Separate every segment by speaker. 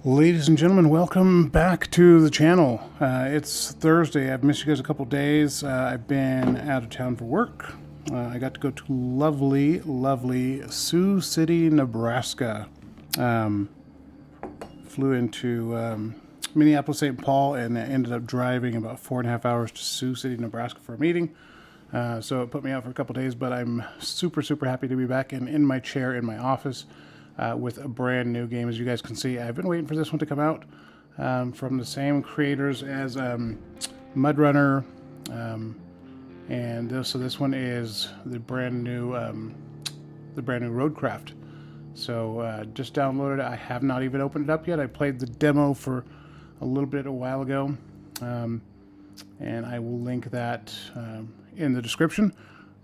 Speaker 1: Ladies and gentlemen, welcome back to the channel. It's Thursday. I've missed you guys a couple days. I've been out of town for work. I got to go to lovely, lovely Sioux City, Nebraska. Flew into Minneapolis, St. Paul, and ended up driving about 4.5 hours to Sioux City, Nebraska for a meeting. So it put me out for a couple days, but I'm super, super happy to be back and in my chair in my office. With a brand new game. As you guys can see, I've been waiting for this one to come out from the same creators as Mudrunner, and so this one is the brand new Roadcraft. So just downloaded it. I have not even opened it up yet. I played the demo for a little bit a while ago, and I will link that in the description.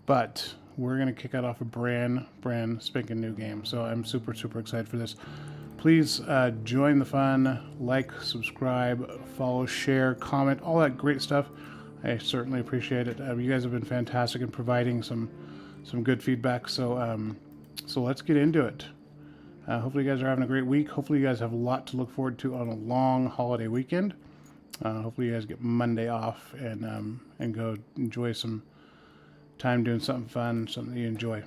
Speaker 1: But we're going to kick it off a brand spanking new game. So I'm super, super excited for this. Please join the fun, like, subscribe, follow, share, comment, all that great stuff. I certainly appreciate it. You guys have been fantastic in providing some good feedback. So so let's get into it. Hopefully you guys are having a great week. Hopefully you guys have a lot to look forward to on a long holiday weekend. Hopefully you guys get Monday off and go enjoy some time doing something fun, something you enjoy.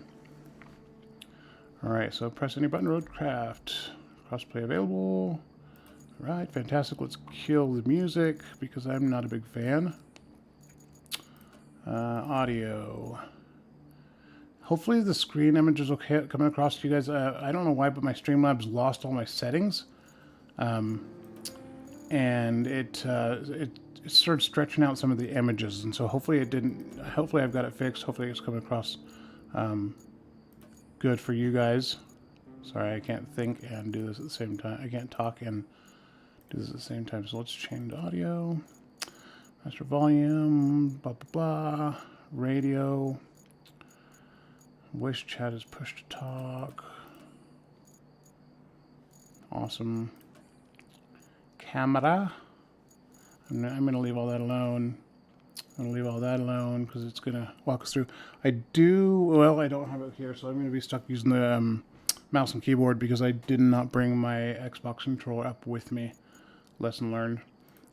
Speaker 1: Alright, so press any button. Roadcraft. Crossplay available. Alright, fantastic. Let's kill the music because I'm not a big fan. Audio. Hopefully the screen image is okay coming across to you guys. I don't know why, but my Streamlabs lost all my settings. And it started stretching out some of the images, and so hopefully it didn't. Hopefully I've got it fixed. Hopefully it's coming across good for you guys. Sorry, I can't think and do this at the same time. I can't talk and do this at the same time. So let's change audio, master volume, blah blah blah, radio, voice chat is push to talk. Awesome. Camera. I'm going to leave all that alone. I'm going to leave all that alone because it's going to walk us through. I don't have it here, so I'm going to be stuck using the mouse and keyboard because I did not bring my Xbox controller up with me. Lesson learned.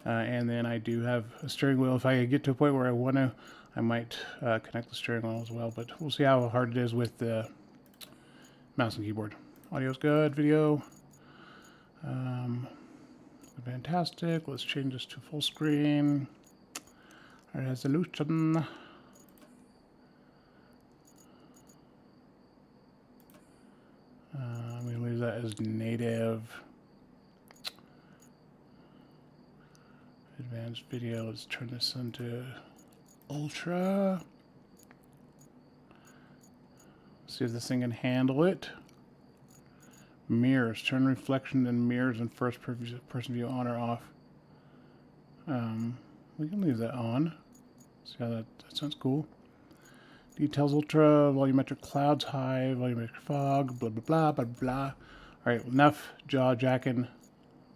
Speaker 1: And then I do have a steering wheel. If I get to a point where I want to, I might connect the steering wheel as well, but we'll see how hard it is with the mouse and keyboard. Audio's good, video. Fantastic. Let's change this to full screen. Resolution. I'm going to leave that as native. Advanced video. Let's turn this into ultra. See if this thing can handle it. Mirrors. Turn reflection and mirrors in first person view on or off. We can leave that on. See how that sounds cool. Details ultra, volumetric clouds high, volumetric fog, blah blah blah blah blah. Alright, enough jaw jacking.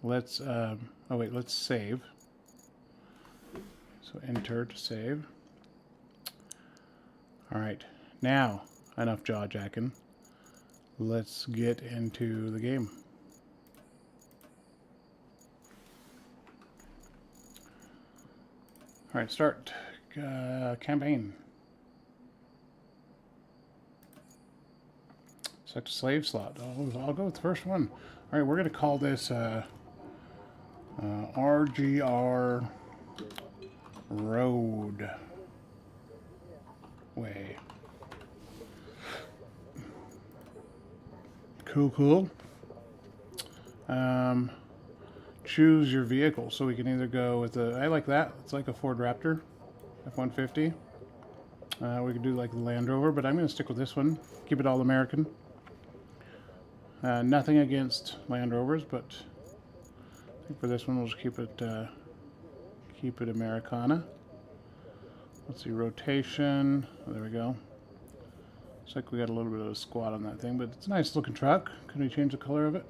Speaker 1: Let's let's save. So enter to save. Alright, now enough jaw jacking. Let's get into the game. Alright, start. Campaign. Select a slave slot. I'll go with the first one. Alright, we're going to call this RGR Road Way. Cool. Choose your vehicle. So we can either go with I like that. It's like a Ford Raptor F-150. We could do like the Land Rover, but I'm going to stick with this one. Keep it all American. Nothing against Land Rovers, but I think for this one we'll just keep it Americana. Let's see, rotation. Oh, there we go. Looks like we got a little bit of a squat on that thing, but it's a nice looking truck. Can we change the color of it?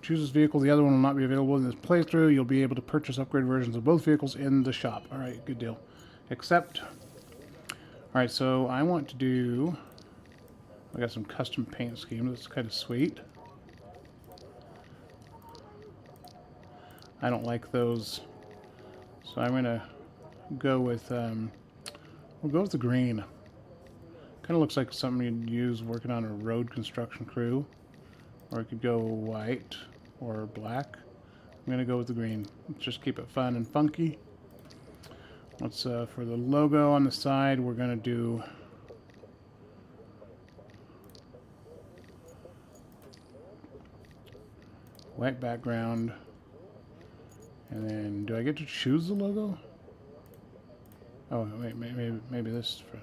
Speaker 1: Choose this vehicle. The other one will not be available in this playthrough. You'll be able to purchase upgrade versions of both vehicles in the shop. Alright, good deal. Accept. Alright, so I want to do... I got some custom paint schemes. That's kind of sweet. I don't like those. So I'm gonna go with we'll go with the green. Kind of looks like something you'd use working on a road construction crew. Or it could go white or black. I'm gonna go with the green. Let's just keep it fun and funky. Let's for the logo on the side, we're gonna do white background. And then, do I get to choose the logo? Oh wait, maybe this is for.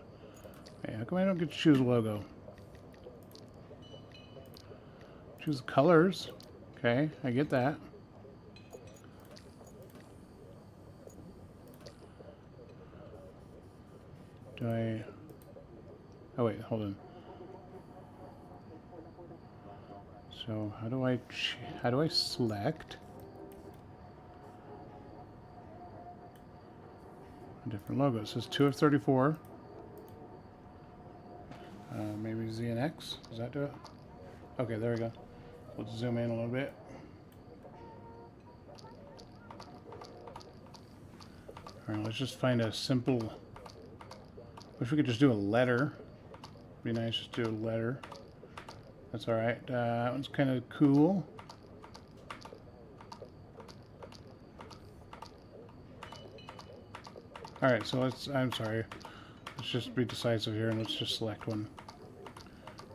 Speaker 1: Hey, how come I don't get to choose a logo? Choose colors. Okay, I get that. Do I... Oh wait, hold on. So how do I select a different logo? It says 2 of 34. Maybe Z and X. Does that do it? Okay, there we go. Let's zoom in a little bit. Alright, let's just find a simple... Wish we could just do a letter. Be nice just do a letter. That's alright. That one's kind of cool. Alright, so I'm sorry. Let's just be decisive here and let's just select one.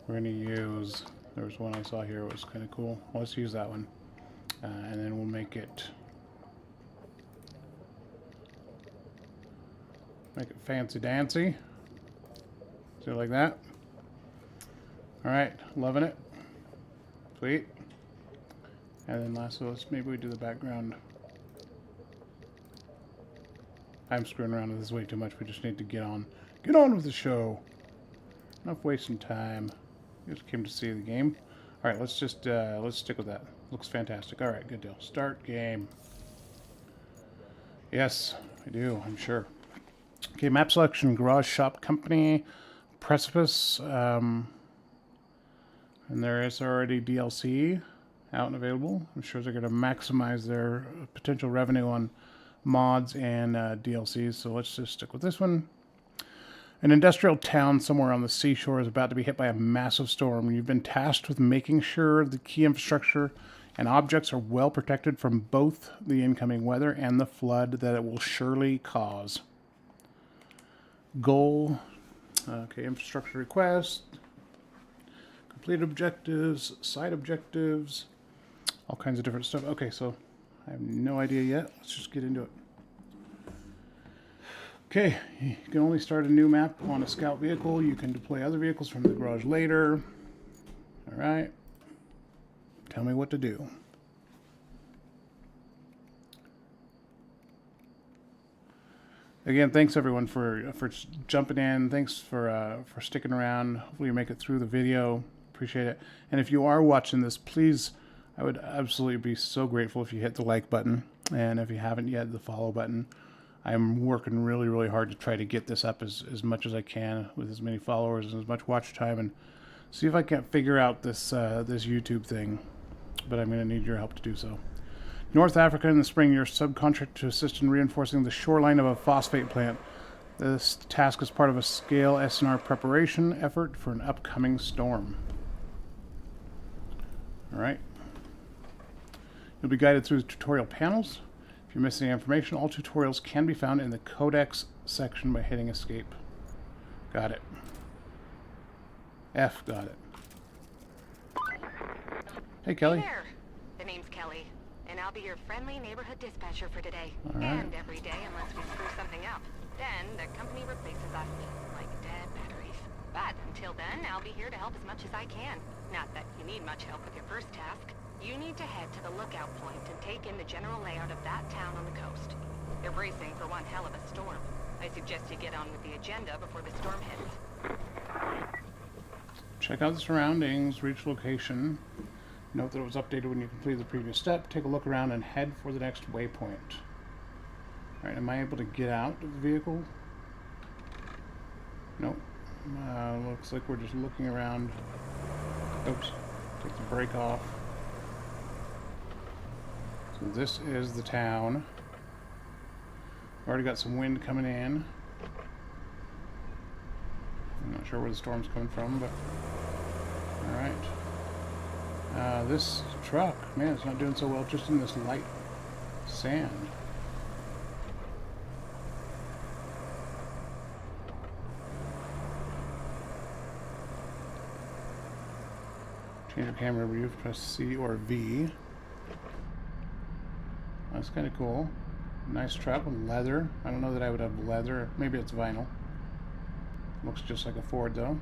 Speaker 1: We're going to use... There was one I saw here that was kind of cool. Well, let's use that one. And then we'll make it fancy dancy. Do it like that. Alright, loving it. Sweet. And then lastly, maybe we do the background. I'm screwing around with this way too much. We just need to get on with the show. Enough wasting time. Just came to see the game. All right, let's stick with that. Looks fantastic. All right, good deal. Start game. Yes, I do. I'm sure. Okay, map selection: Garage Shop Company, Precipice, and there is already DLC out and available. I'm sure they're going to maximize their potential revenue on mods and DLCs. So let's just stick with this one. An industrial town somewhere on the seashore is about to be hit by a massive storm. You've been tasked with making sure the key infrastructure and objects are well protected from both the incoming weather and the flood that it will surely cause. Goal. Okay, infrastructure request. Complete objectives, side objectives, all kinds of different stuff. Okay, so I have no idea yet. Let's just get into it. Okay, you can only start a new map on a scout vehicle. You can deploy other vehicles from the garage later. All right. Tell me what to do. Again, thanks everyone for jumping in. Thanks for sticking around. Hopefully you make it through the video. Appreciate it. And if you are watching this, please, I would absolutely be so grateful if you hit the like button. And if you haven't yet, the follow button. I'm working really, really hard to try to get this up as much as I can with as many followers and as much watch time, and see if I can't figure out this this YouTube thing. But I'm going to need your help to do so. North Africa in the spring, you're subcontracted to assist in reinforcing the shoreline of a phosphate plant. This task is part of a scale SNR preparation effort for an upcoming storm. All right. You'll be guided through the tutorial panels. If you're missing information, all tutorials can be found in the Codex section by hitting Escape. Got it. F got it. Hey, Kelly.
Speaker 2: Hey there. The name's Kelly, and I'll be your friendly neighborhood dispatcher for today.
Speaker 1: All right.
Speaker 2: And every day unless we screw something up. Then the company replaces us, like dead batteries. But until then, I'll be here to help as much as I can. Not that you need much help with your first task. You need to head to the lookout point and take in the general layout of that town on the coast. They're bracing for one hell of a storm. I suggest you get on with the agenda before the storm hits.
Speaker 1: Check out the surroundings, reach location. Note that it was updated when you completed the previous step. Take a look around and head for the next waypoint. Alright, am I able to get out of the vehicle? Nope. Looks like we're just looking around. Oops. Take the brake off. So this is the town. Already got some wind coming in. I'm not sure where the storm's coming from, but alright. This truck, man, it's not doing so well just in this light sand. Change your camera view, press C or V. That's kind of cool. Nice truck with leather. I don't know that I would have leather. Maybe it's vinyl. Looks just like a Ford though.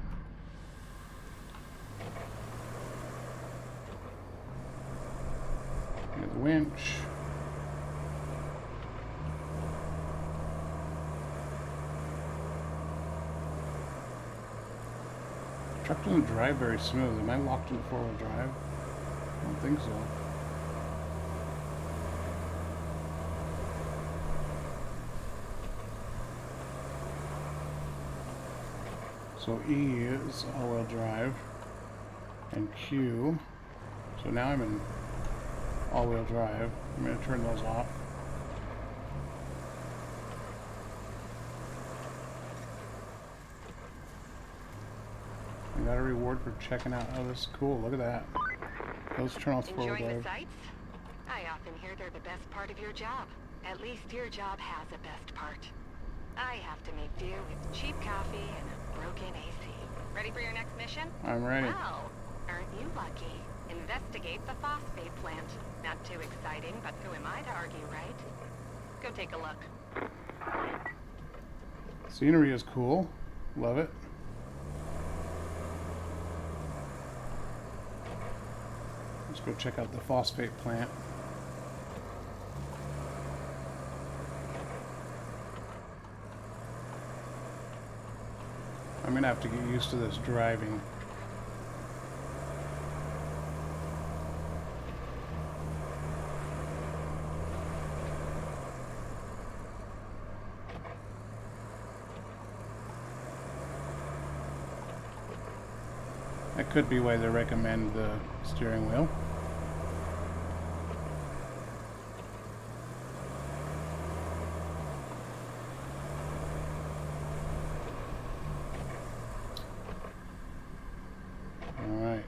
Speaker 1: Got the winch. The truck doesn't drive very smooth. Am I locked into four-wheel drive? I don't think so. So E is all-wheel drive, and Q. So now I'm in all-wheel drive. I'm going to turn those off. I got a reward for checking out. Oh, this is cool. Look at that. Those turn off four-wheel drive.
Speaker 2: Enjoying the sights? I often hear they're the best part of your job. At least your job has a best part. I have to make do with cheap coffee and a broken AC. Ready for your next mission?
Speaker 1: I'm ready.
Speaker 2: Well, aren't you lucky? Investigate the phosphate plant. Not too exciting, but who am I to argue, right? Go take a look.
Speaker 1: Scenery is cool. Love it. Let's go check out the phosphate plant. I'm gonna have to get used to this driving. That could be why they recommend the steering wheel. Alright.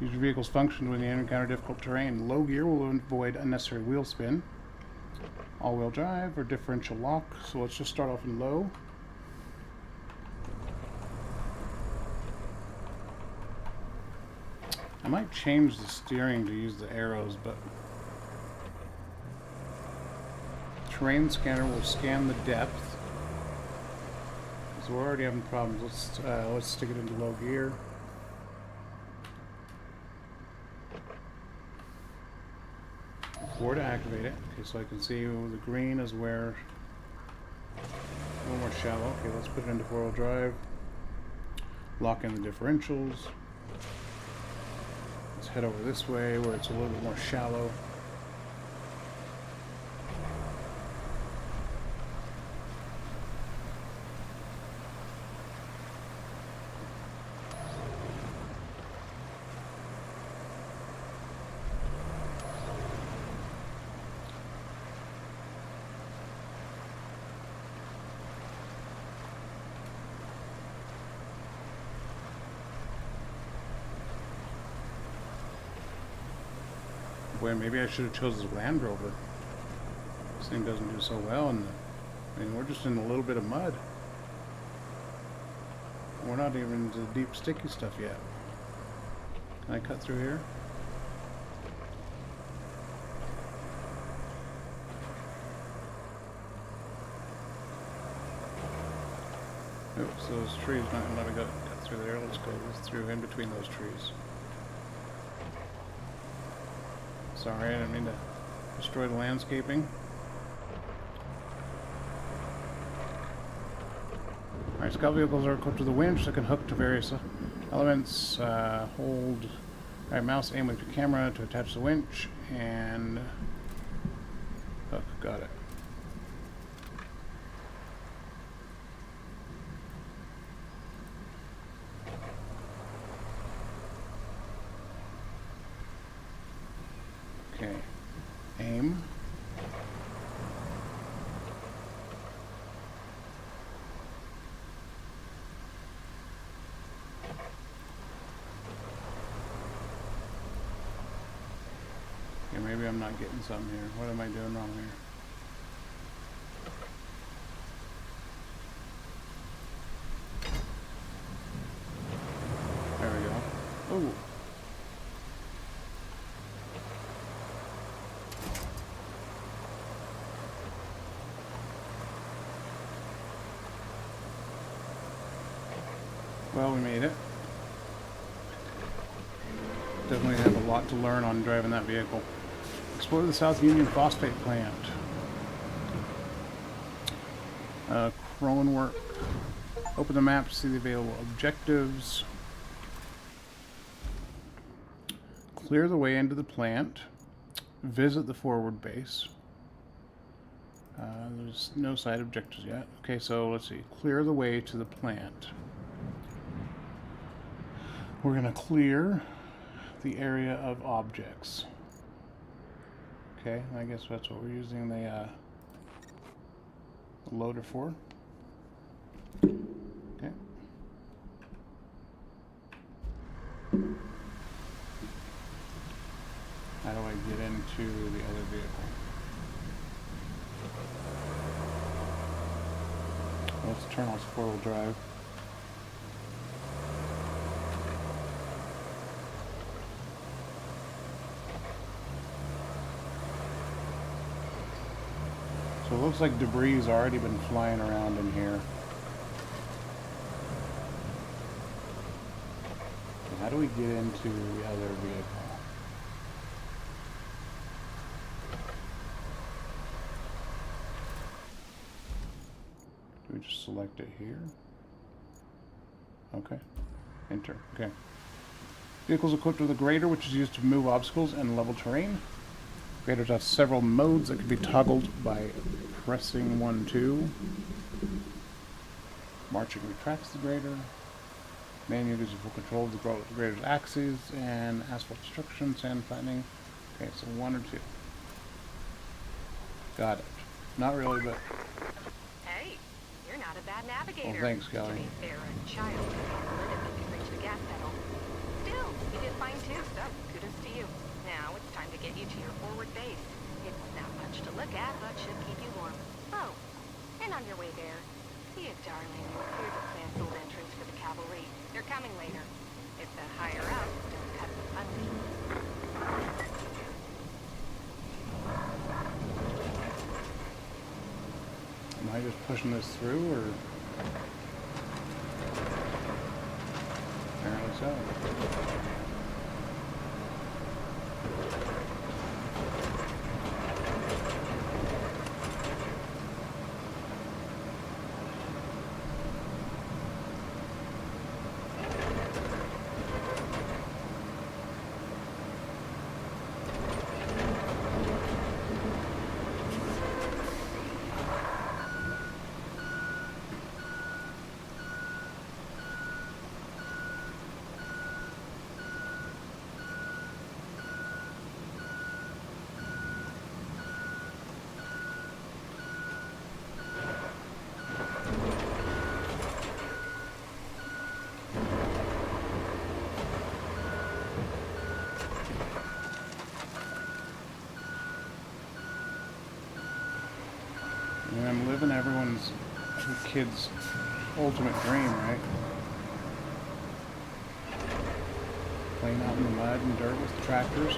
Speaker 1: Use your vehicle's function when you encounter difficult terrain. Low gear will avoid unnecessary wheel spin. All-wheel drive or differential lock. So let's just start off in low. I might change the steering to use the arrows, but terrain scanner will scan the depth. So we're already having problems. Let's stick it into low gear. Or to activate it. Okay, so I can see the green is where a little more shallow. Okay, let's put it into four-wheel drive. Lock in the differentials. Let's head over this way where it's a little bit more shallow. Boy, maybe I should have chosen the Land Rover. This thing doesn't do so well, and I mean, we're just in a little bit of mud. We're not even into the deep, sticky stuff yet. Can I cut through here? Oops, those trees not gonna let me cut through there. Let's go through in between those trees. Sorry, I didn't mean to destroy the landscaping. Alright, scout vehicles are equipped with a winch that can hook to various elements. Hold right mouse, aim with your camera to attach the winch, and hook. Got it. Okay. aim. Okay, maybe I'm not getting something here. What am I doing wrong here? There we go. Oh. Well, we made it. Definitely have a lot to learn on driving that vehicle. Explore the South Union Phosphate Plant. Crone work. Open the map to see the available objectives. Clear the way into the plant. Visit the forward base. There's no side objectives yet. Okay, so let's see. Clear the way to the plant. We're going to clear the area of objects. Okay, I guess that's what we're using the loader for. Okay. How do I get into the other vehicle? Let's turn on four-wheel drive. So it looks like debris has already been flying around in here. So how do we get into the other vehicle? Do we just select it here? Okay. Enter. Okay. Vehicles equipped with a grader, which is used to move obstacles and level terrain. Graders have several modes that can be toggled by pressing 1-2. Marching retracts the grader. Manual gives you full control of the grader's axes and asphalt destruction, sand flattening. Okay, so 1 or 2. Got it. Not really, but...
Speaker 2: Hey, you're not a bad navigator.
Speaker 1: Well, thanks, Kelly.
Speaker 2: To be fair, a child can handle it if you reach the gas pedal. Still, you did fine too, so kudos to you. Now it's time to get you to your forward base. It's not much to look at, but should keep you warm. Oh, and on your way there, see it, darling. Here's the plant's old entrance for the cavalry. They're coming later. If the higher up don't cut the funding.
Speaker 1: Am I just pushing this through, or...? Apparently so. And I'm living everyone's kid's ultimate dream, right? Playing out in the mud and dirt with the tractors.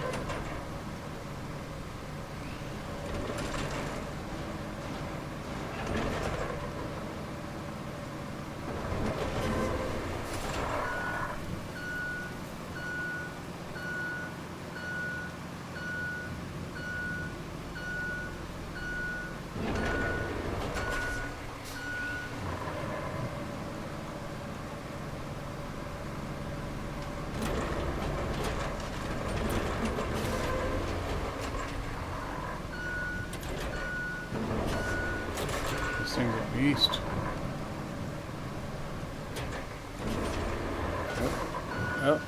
Speaker 1: This thing's a beast. Oh.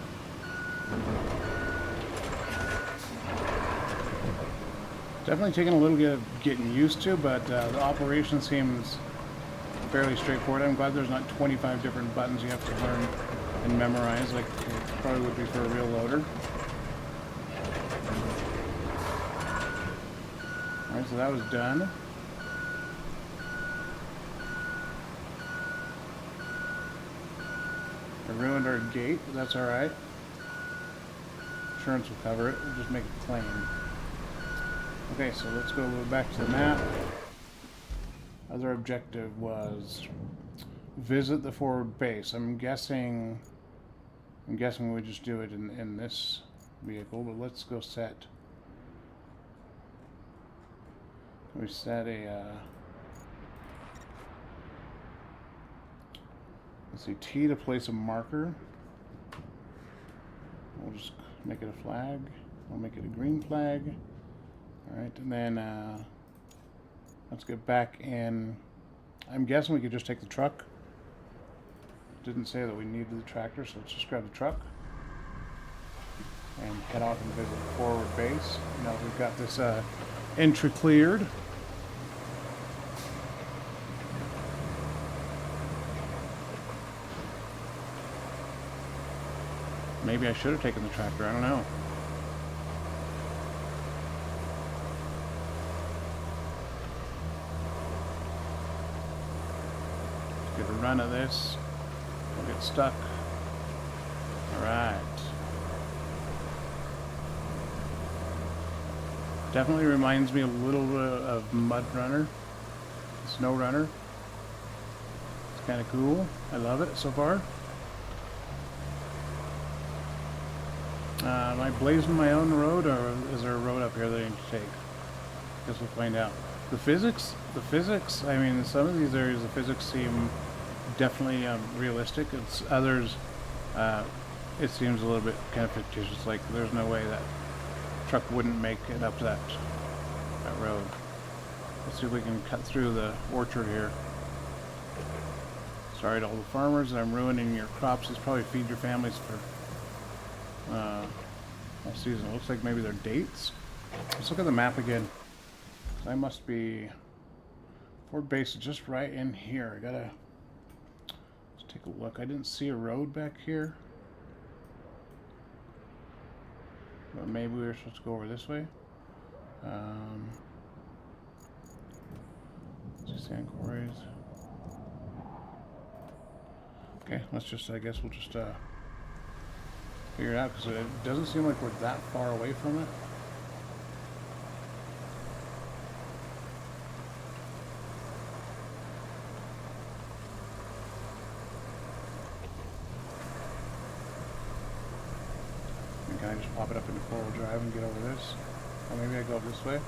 Speaker 1: Definitely taking a little bit of getting used to, but the operation seems fairly straightforward. I'm glad there's not 25 different buttons you have to learn and memorize like it probably would be for a real loader. Alright, so that was done. I ruined our gate, but that's alright. Insurance will cover it. We'll just make a claim. Okay, so let's go back to the map. Other objective was visit the forward base. I'm guessing we just do it in this vehicle, but let's go set. We set a let's see, T to place a marker. We'll just make it a flag. We'll make it a green flag. Alright, and then let's get back in. I'm guessing we could just take the truck. Didn't say that we needed the tractor, so let's just grab the truck and head off and visit the forward base. Now that we've got this entry cleared. Maybe I should have taken the tractor, I don't know. Let's get a run of this. Don't get stuck. Alright. Definitely reminds me a little bit of Mud Runner. Snow Runner. It's kind of cool. I love it so far. Am I blazing my own road, or is there a road up here that I need to take? Guess we'll find out. The physics, I mean, some of these areas, the physics seem definitely realistic. It's others, it seems a little bit kind of fictitious. Like, there's no way that truck wouldn't make it up that road. Let's see if we can cut through the orchard here. Sorry to all the farmers that I'm ruining your crops. It's probably feed your families for all season. It looks like maybe they're dates. Let's look at the map again. I must be forward base is just right in here. I gotta let's take a look. I didn't see a road back here, but maybe we were supposed to go over this way. Sand quarries. Okay, let's just, I guess we'll just figure it out, because it doesn't seem like we're that far away from it. And can I just pop it up into four-wheel drive and get over this? Or maybe I go up this way?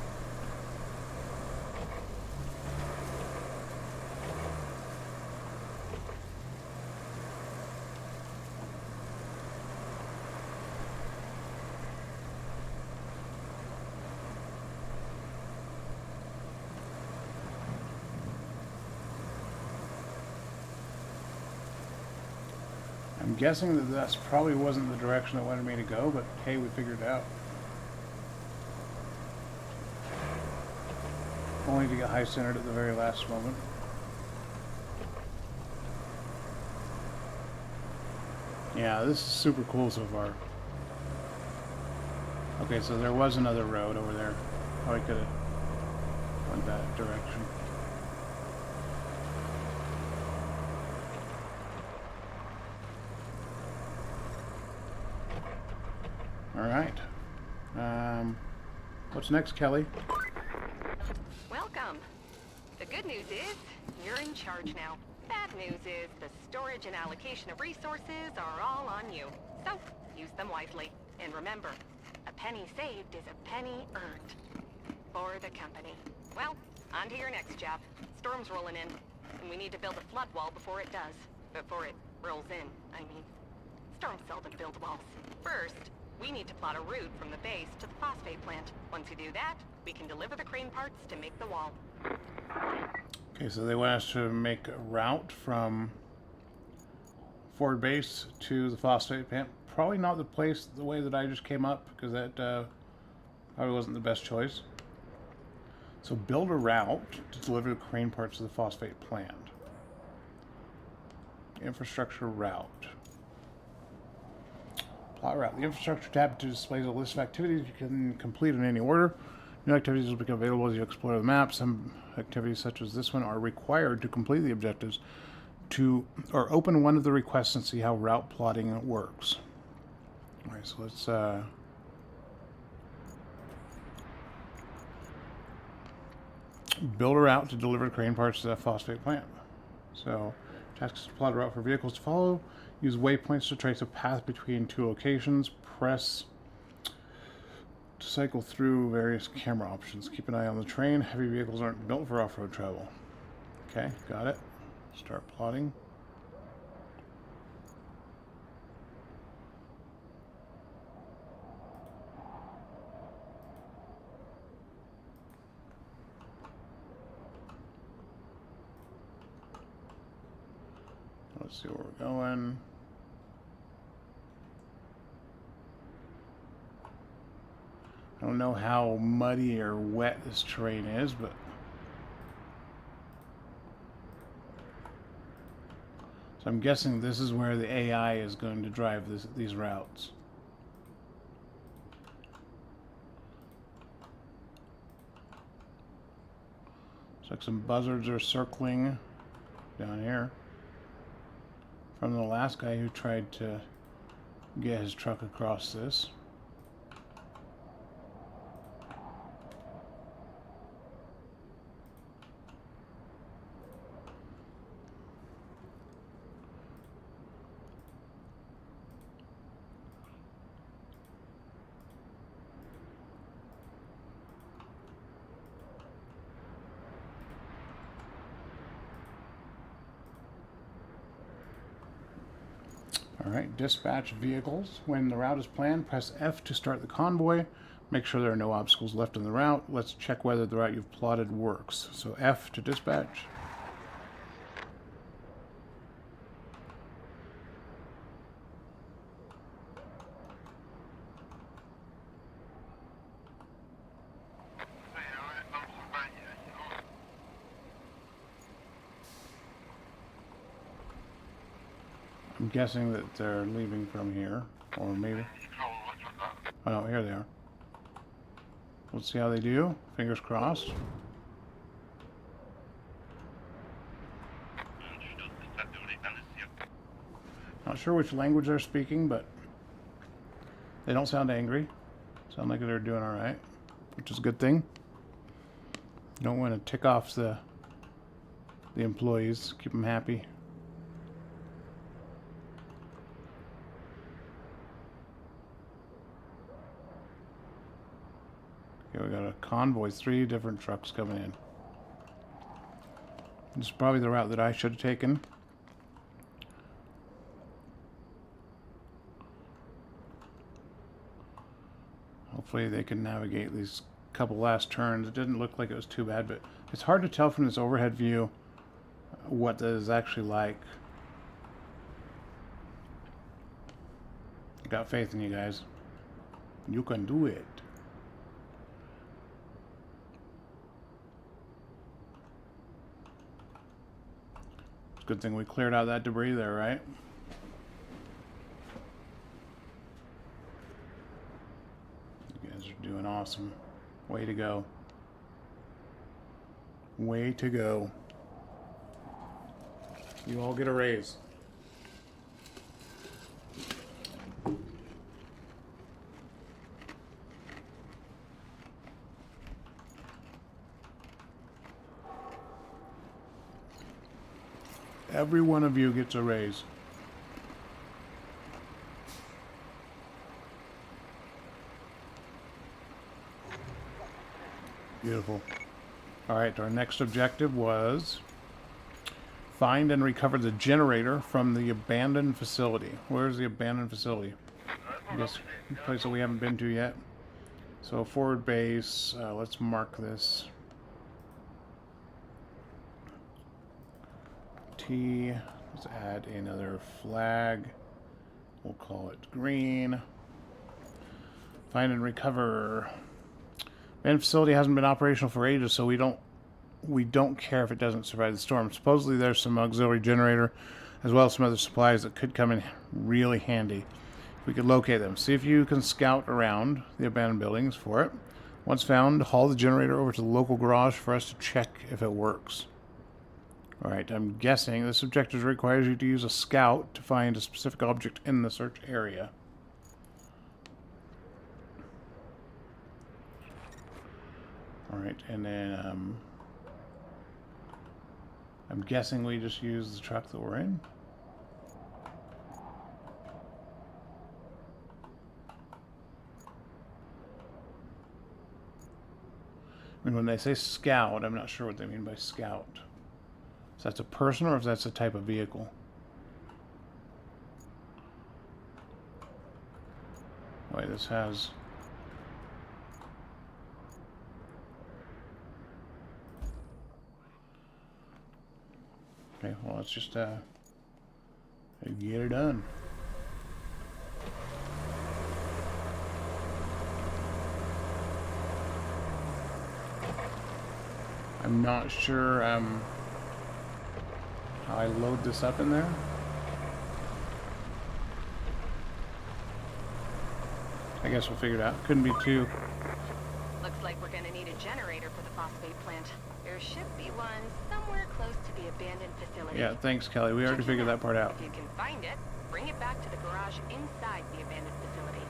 Speaker 1: I'm guessing that that probably wasn't the direction it wanted me to go, but hey, we figured it out. Only to get high-centered at the very last moment. Yeah, this is super cool so far. Okay, so there was another road over there. Probably could have went that direction. Alright. What's next, Kelly?
Speaker 2: Welcome. The good news is, you're in charge now. Bad news is, the storage and allocation of resources are all on you. So, use them wisely. And remember, a penny saved is a penny earned. For the company. Well, on to your next job. Storm's rolling in, and we need to build a flood wall before it does. Before it rolls in, I mean. Storms seldom build walls. First, we need to plot a route from the base to the phosphate plant. Once we do that, we can deliver the crane parts to make the wall.
Speaker 1: Okay, so they want us to make a route from forward base to the phosphate plant. Probably not the way that I just came up, because that probably wasn't the best choice. So build a route to deliver the crane parts to the phosphate plant. Infrastructure route. Plot route. The infrastructure tab displays a list of activities you can complete in any order. New activities will become available as you explore the map. Some activities, such as this one, are required to complete the objectives or open one of the requests and see how route plotting works. Alright, so let's build a route to deliver crane parts to the phosphate plant. So, task is to plot a route for vehicles to follow. Use waypoints to trace a path between two locations. Press to cycle through various camera options. Keep an eye on the train. Heavy vehicles aren't built for off-road travel. Okay, got it. Start plotting. Let's see where we're going. I don't know how muddy or wet this terrain is, but so I'm guessing this is where the AI is going to drive these routes. Looks like some buzzards are circling down here from the last guy who tried to get his truck across this. Alright, dispatch vehicles. When the route is planned, press F to start the convoy. Make sure there are no obstacles left in the route. Let's check whether the route you've plotted works. So F to dispatch. I'm guessing that they're leaving from here, or maybe. Oh no, here they are. Let's see how they do. Fingers crossed. Not sure which language they're speaking, but they don't sound angry. Sound like they're doing all right, which is a good thing. You don't want to tick off the employees. Keep them happy. Okay, we got a convoy, 3 different trucks coming in. This is probably the route that I should have taken. Hopefully they can navigate these couple last turns. It didn't look like it was too bad, but it's hard to tell from this overhead view what that is actually like. I got faith in you guys. You can do it. It's a good thing we cleared out that debris there, right? You guys are doing awesome. Way to go. Way to go. You all get a raise. Every one of you gets a raise. Beautiful. Alright, our next objective was find and recover the generator from the abandoned facility. Where's the abandoned facility? I guess a place that we haven't been to yet. So forward base, let's mark this. T, let's add another flag. We'll call it green. Find and recover. Abandoned facility hasn't been operational for ages, so we don't care if it doesn't survive the storm. Supposedly there's some auxiliary generator as well as some other supplies that could come in really handy if we could locate them. See if you can scout around the abandoned buildings for it. Once found, haul the generator over to the local garage for us to check if it works. Alright, I'm guessing this objective requires you to use a scout to find a specific object in the search area. Alright, and then I'm guessing we just use the truck that we're in. I mean, when they say scout, I'm not sure what they mean by scout. If that's a person or if that's a type of vehicle. Wait, this has... Okay, well, let's just get it done. I'm not sure how I load this up in there. I guess we'll figure it out. Couldn't be too...
Speaker 2: Looks like we're gonna need a generator for the phosphate plant. There should be one somewhere close to the abandoned facility.
Speaker 1: Yeah, thanks, Kelly. We already figured that part out.
Speaker 2: If you can find it, bring it back to the garage inside the abandoned facility.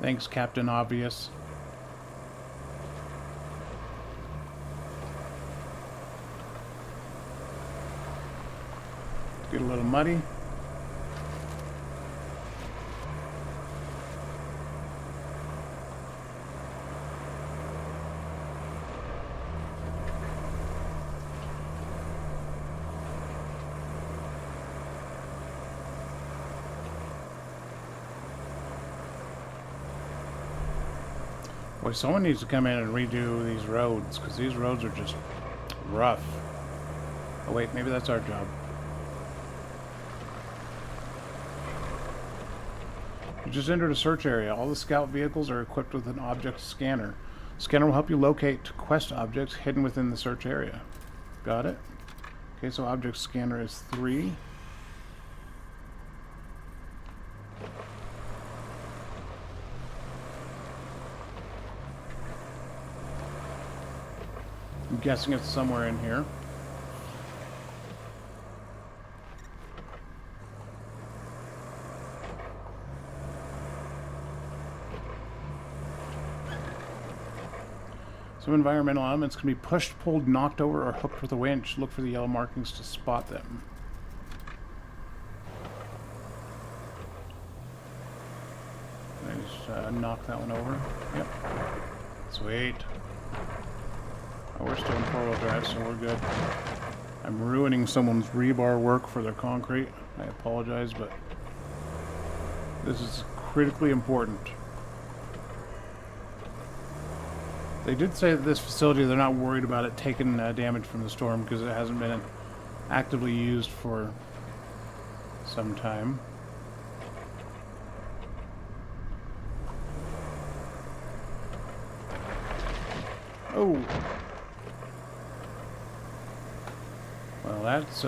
Speaker 1: Thanks, Captain Obvious. Get a little muddy. Boy, someone needs to come in and redo these roads, because these roads are just rough. Oh wait, maybe that's our job. You just entered a search area. All the scout vehicles are equipped with an object scanner. Scanner will help you locate quest objects hidden within the search area. Got it? Okay, so object scanner is 3. I'm guessing it's somewhere in here. Some environmental elements can be pushed, pulled, knocked over, or hooked with a winch. Look for the yellow markings to spot them. I just knock that one over. Yep. Sweet. Oh, we're still in 4-wheel drive, so we're good. I'm ruining someone's rebar work for their concrete. I apologize, but this is critically important. They did say that this facility, they're not worried about it taking damage from the storm because it hasn't been actively used for some time. Oh! Well, that's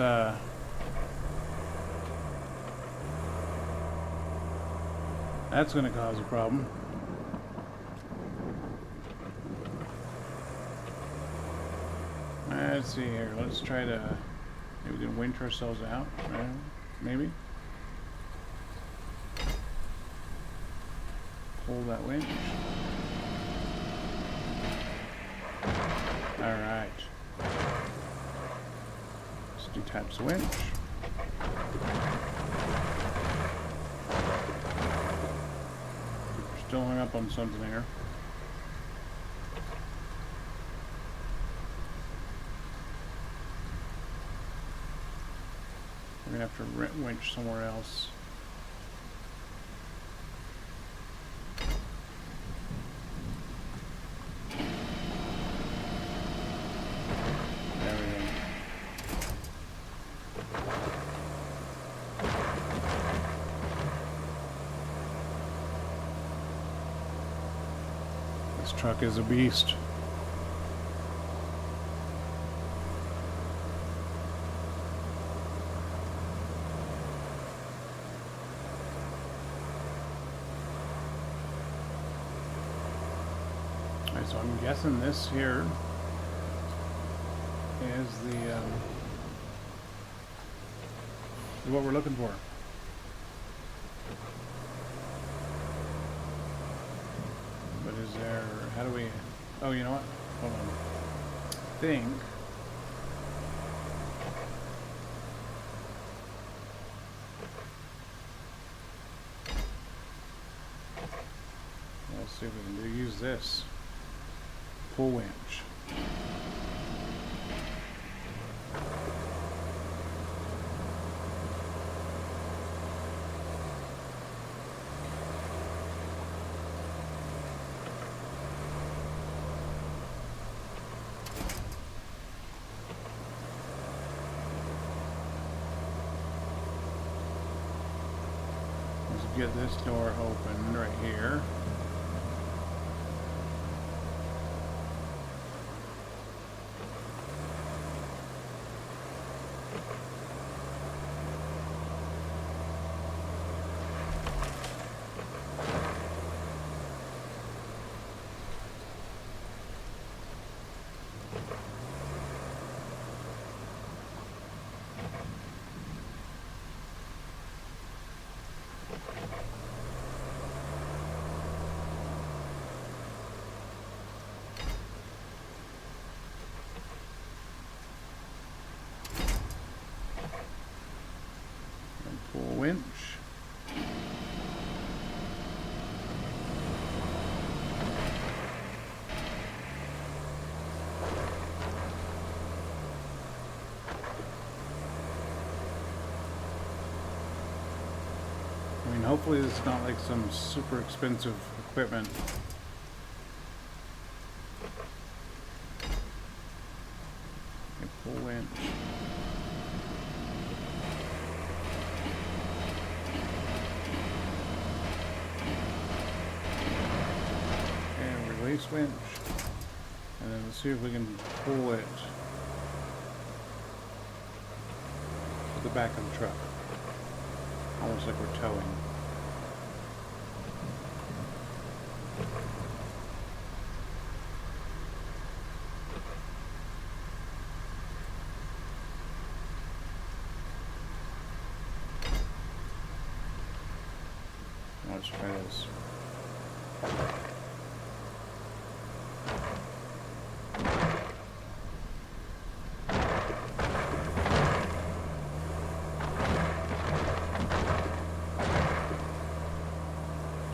Speaker 1: going to cause a problem. Let's see here. Let's try to... Maybe we can winch ourselves out. Maybe. Pull that winch. Alright. Let's detach the winch. We're still hung up on something here. We're gonna have to winch somewhere else. There we go. This truck is a beast. Alright, so I'm guessing this here is the is what we're looking for. But is there, how do we, oh, you know what? Hold on. I think let's see if we can use this pull winch. Let's get this door open right here. Pull winch. I mean, hopefully this is not like some super expensive equipment. Okay, pull winch. Release winch, and then let's see if we can pull it to the back of the truck, almost like we're towing. Let's try this.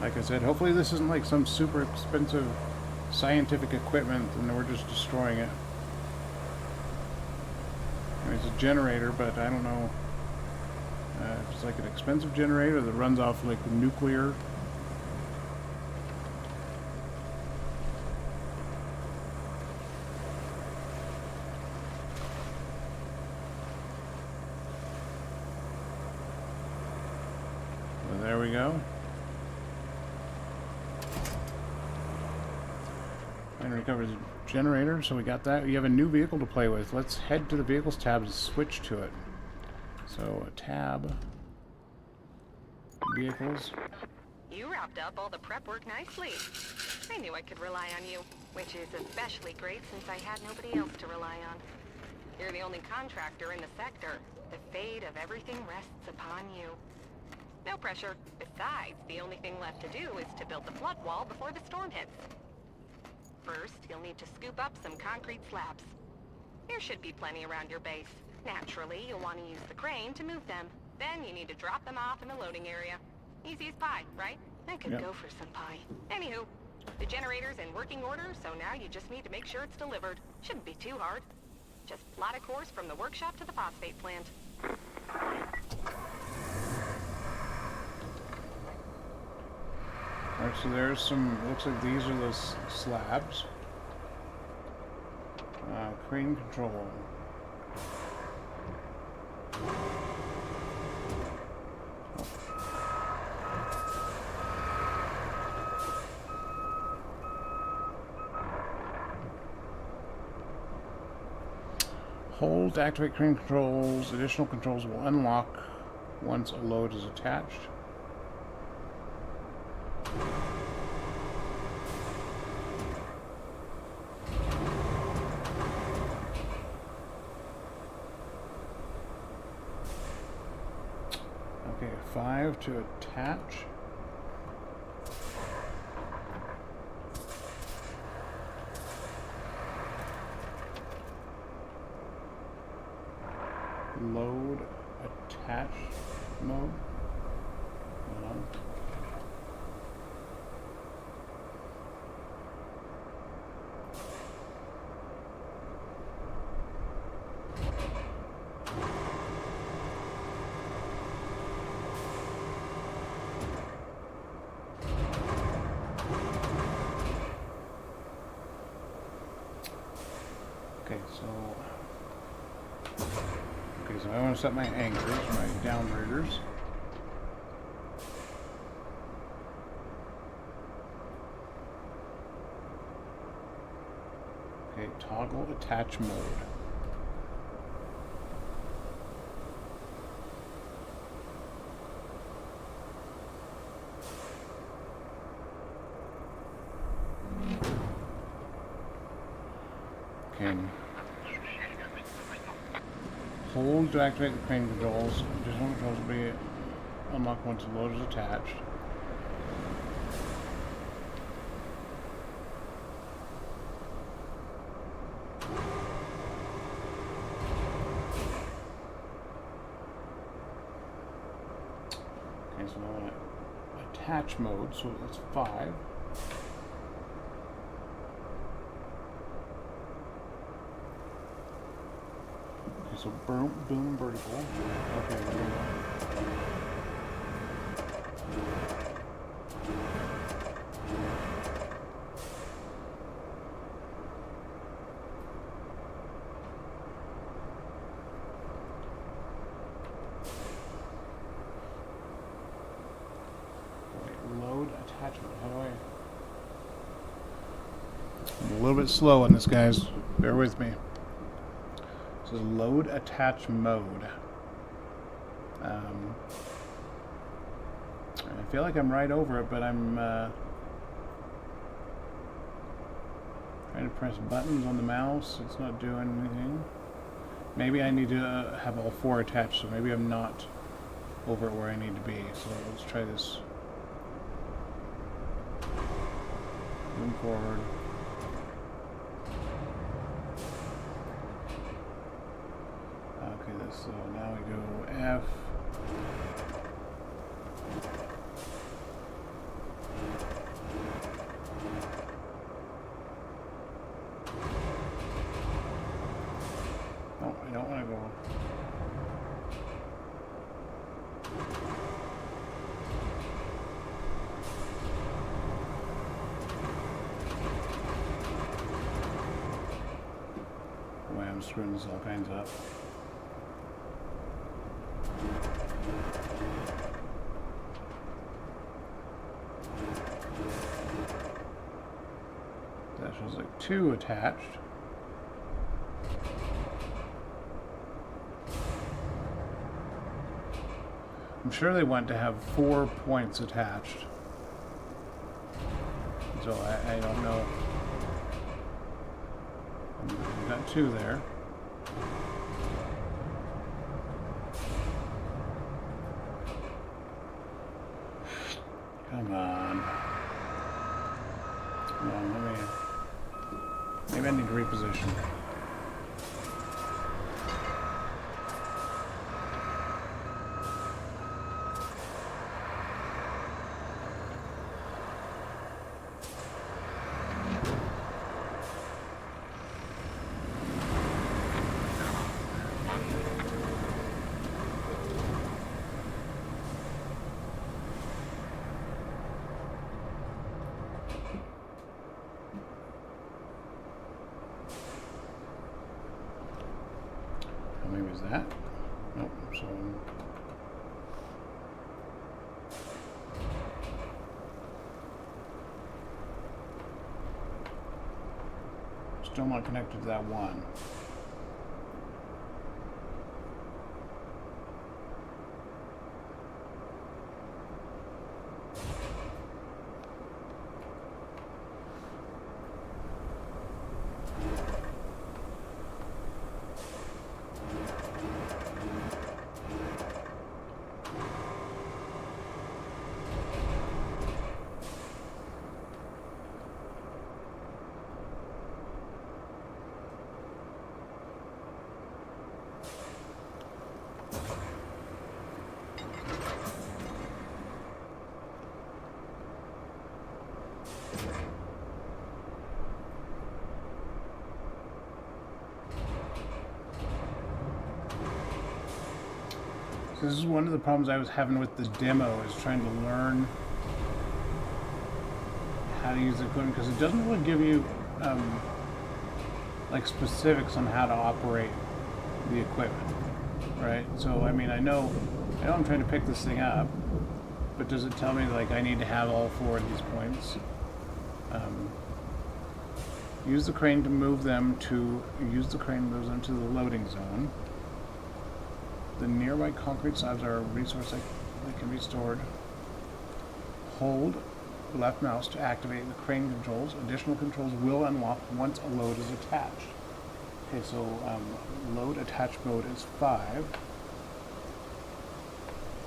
Speaker 1: Like I said, hopefully this isn't like some super expensive scientific equipment and we're just destroying it. I mean, it's a generator, but I don't know if it's like an expensive generator that runs off like nuclear. Well, there we go. And recover the generator, so we got that. You have a new vehicle to play with. Let's head to the vehicles tab and switch to it. So a tab, vehicles.
Speaker 2: You wrapped up all the prep work nicely. I knew I could rely on you, which is especially great since I had nobody else to rely on. You're the only contractor in the sector. The fate of everything rests upon you. No pressure. Besides, the only thing left to do is to build the flood wall before the storm hits. First, you'll need to scoop up some concrete slabs. There should be plenty around your base. Naturally, you'll want to use the crane to move them. Then you need to drop them off in the loading area. Easy as pie, right? I could go for some pie. Anywho, the generator's in working order, so now you just need to make sure it's delivered. Shouldn't be too hard. Just plot a course from the workshop to the phosphate plant.
Speaker 1: Alright, so there's some, looks like these are the slabs. Crane control. Hold to activate crane controls. Additional controls will unlock once a load is attached. Okay, 5 to attach. Load attach mode. No. So I want to set my anchors, my downriggers. Okay, toggle attach mode. Okay. Hold to activate the crane controls. Additional controls will be unlocked once the load is attached. Okay, so now I'm at attach mode, so that's 5. So boom vertical. Okay, there we go. Wait, load attachment. How do I? I'm a little bit slow on this, guys. Bear with me. This is load attach mode. I feel like I'm right over it, but I'm trying to press buttons on the mouse. It's not doing anything. Maybe I need to have all 4 attached, so maybe I'm not over it where I need to be. So let's try this. Move forward. Okay, so now we go F. No, I don't want to go. Boy, I'm screwing this all kinds up. That shows like 2 attached. I'm sure they want to have 4 points attached. So I don't know. We've got 2 there. Come on. Come on, maybe I need to reposition. Maybe it's that. Nope. So still not connected to that one. This is one of the problems I was having with the demo, is trying to learn how to use the equipment, because it doesn't really give you like specifics on how to operate the equipment, right? So I mean, I know I'm trying to pick this thing up, but does it tell me like I need to have all 4 of these points? Use the crane to move them to the loading zone. The nearby concrete slabs are a resource that can be stored. Hold left mouse to activate the crane controls. Additional controls will unlock once a load is attached. Okay, so load attach mode is 5.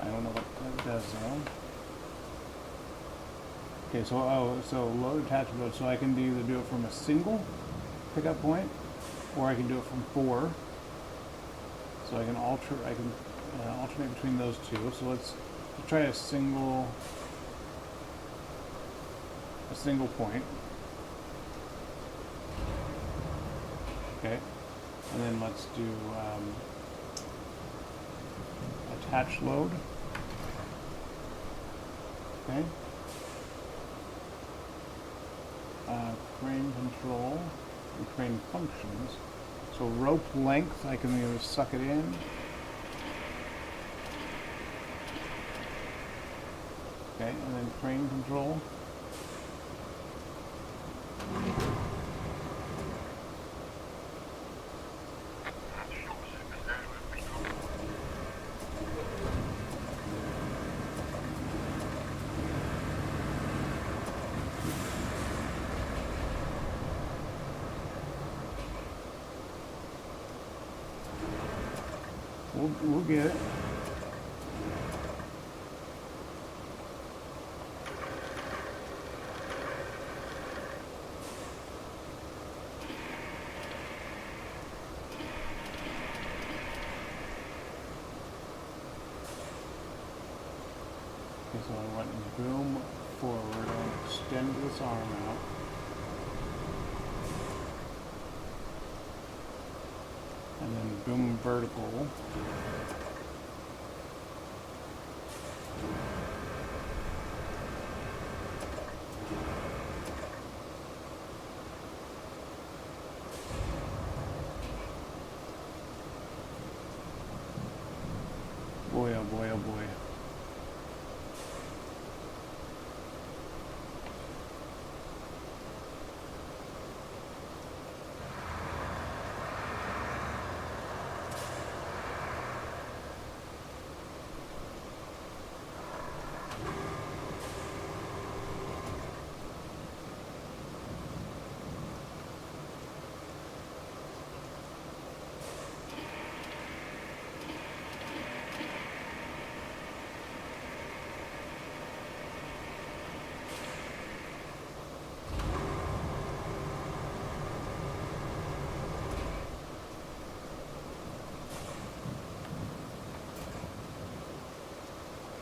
Speaker 1: I don't know what that does though. Okay, so load attach mode. So I can either do it from a single pickup point, or I can do it from 4. So I can alternate between those two. So let's try a single point. Okay, and then let's do attach load. Okay. Crane control and crane functions. So rope length, I can either suck it in. Okay, and then crane control. We'll get it. Okay, so I went boom forward and extend this arm out. And then boom vertical. Boy, oh boy, oh boy.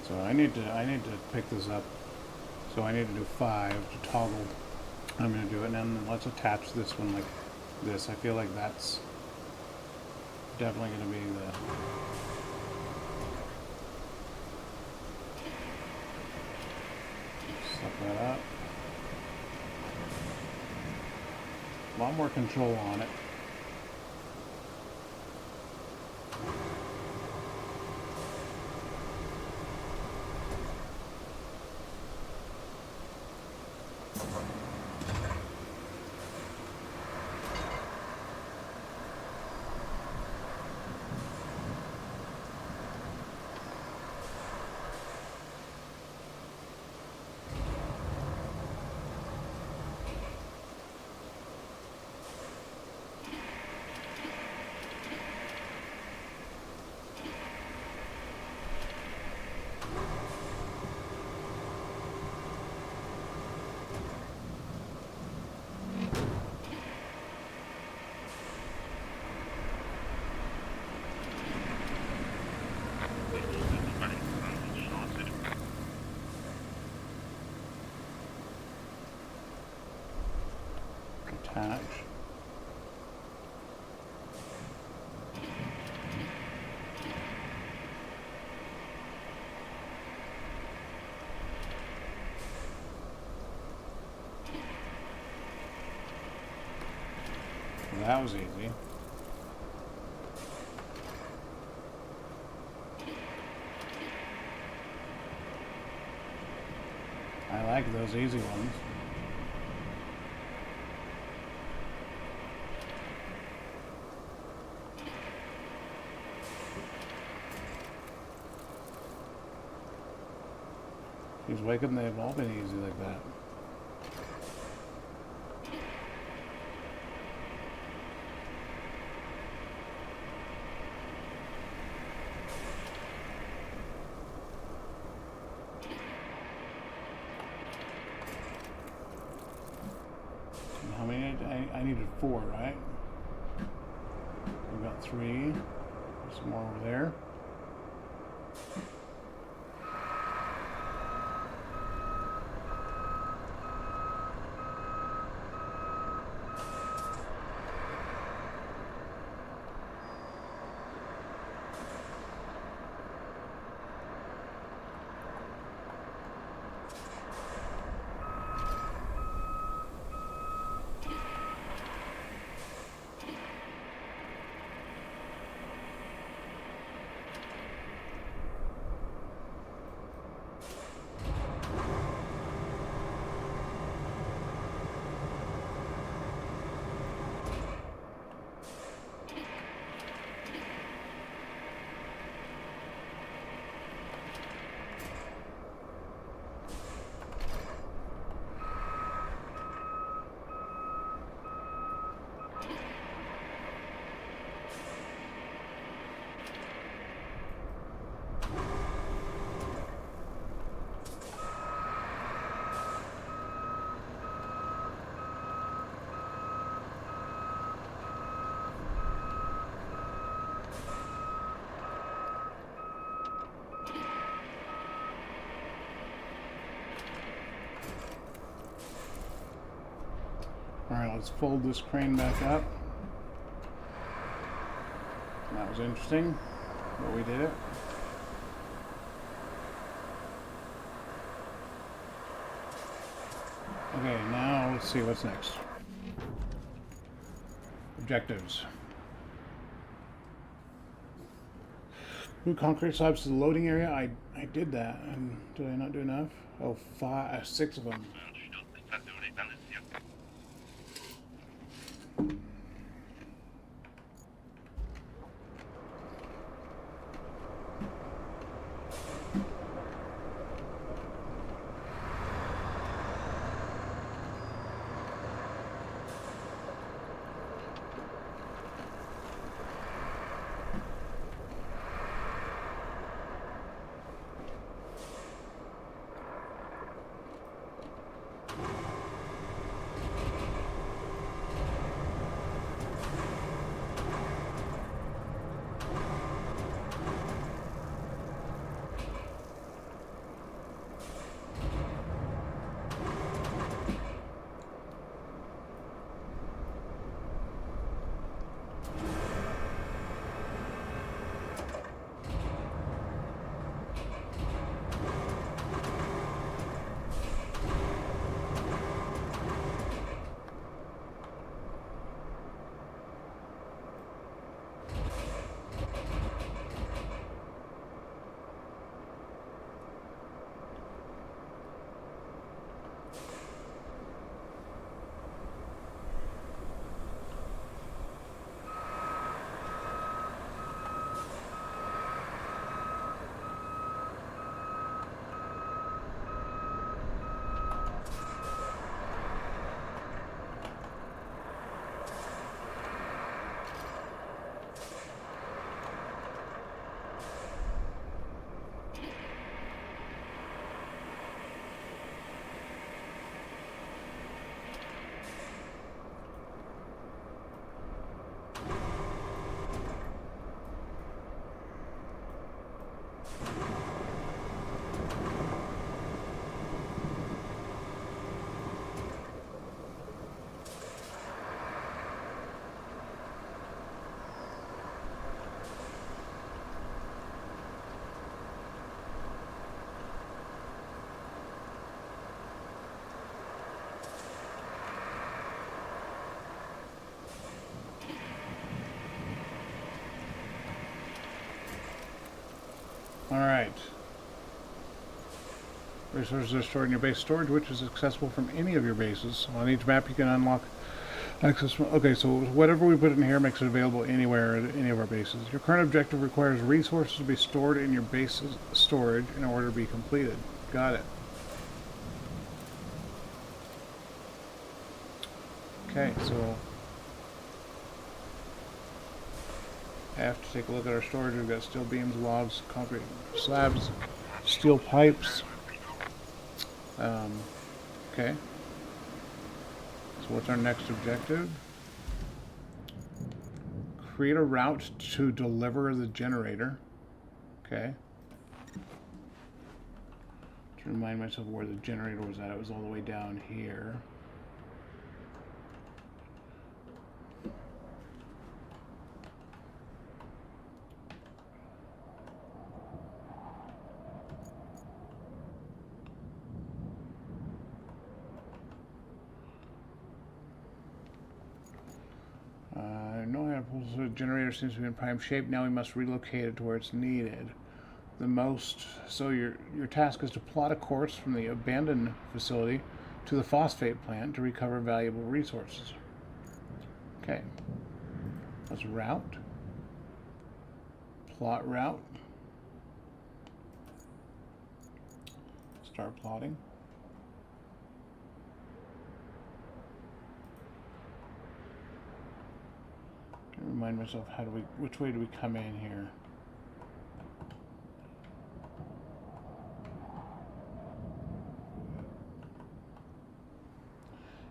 Speaker 1: So I need to pick this up. So I need to do 5 to toggle. I'm going to do it, and then let's attach this one like this. I feel like that's definitely going to be the... Suck that up. A lot more control on it. Attach. That was easy. I like those easy ones. He's waking, they've all been easy like that. How many? I needed 4, right? We got 3. There's some more over there. Alright, let's fold this crane back up. That was interesting, but we did it. Okay, now let's see what's next. Objectives. Move concrete slabs to the loading area. I did that. And did I not do enough? Oh, 6 of them. Resources are stored in your base storage, which is accessible from any of your bases. On each map, you can unlock access from... Okay, so whatever we put in here makes it available anywhere at any of our bases. Your current objective requires resources to be stored in your base's storage in order to be completed. Got it. Okay, so I have to take a look at our storage. We've got steel beams, logs, concrete slabs, steel pipes. Okay. So what's our next objective? Create a route to deliver the generator. Okay. To remind myself where the generator was at. It was all the way down here. The generator seems to be in prime shape. Now we must relocate it to where it's needed. So your task is to plot a course from the abandoned facility to the phosphate plant to recover valuable resources. Okay. Let's route. Plot route. Start plotting. Remind myself, which way do we come in here?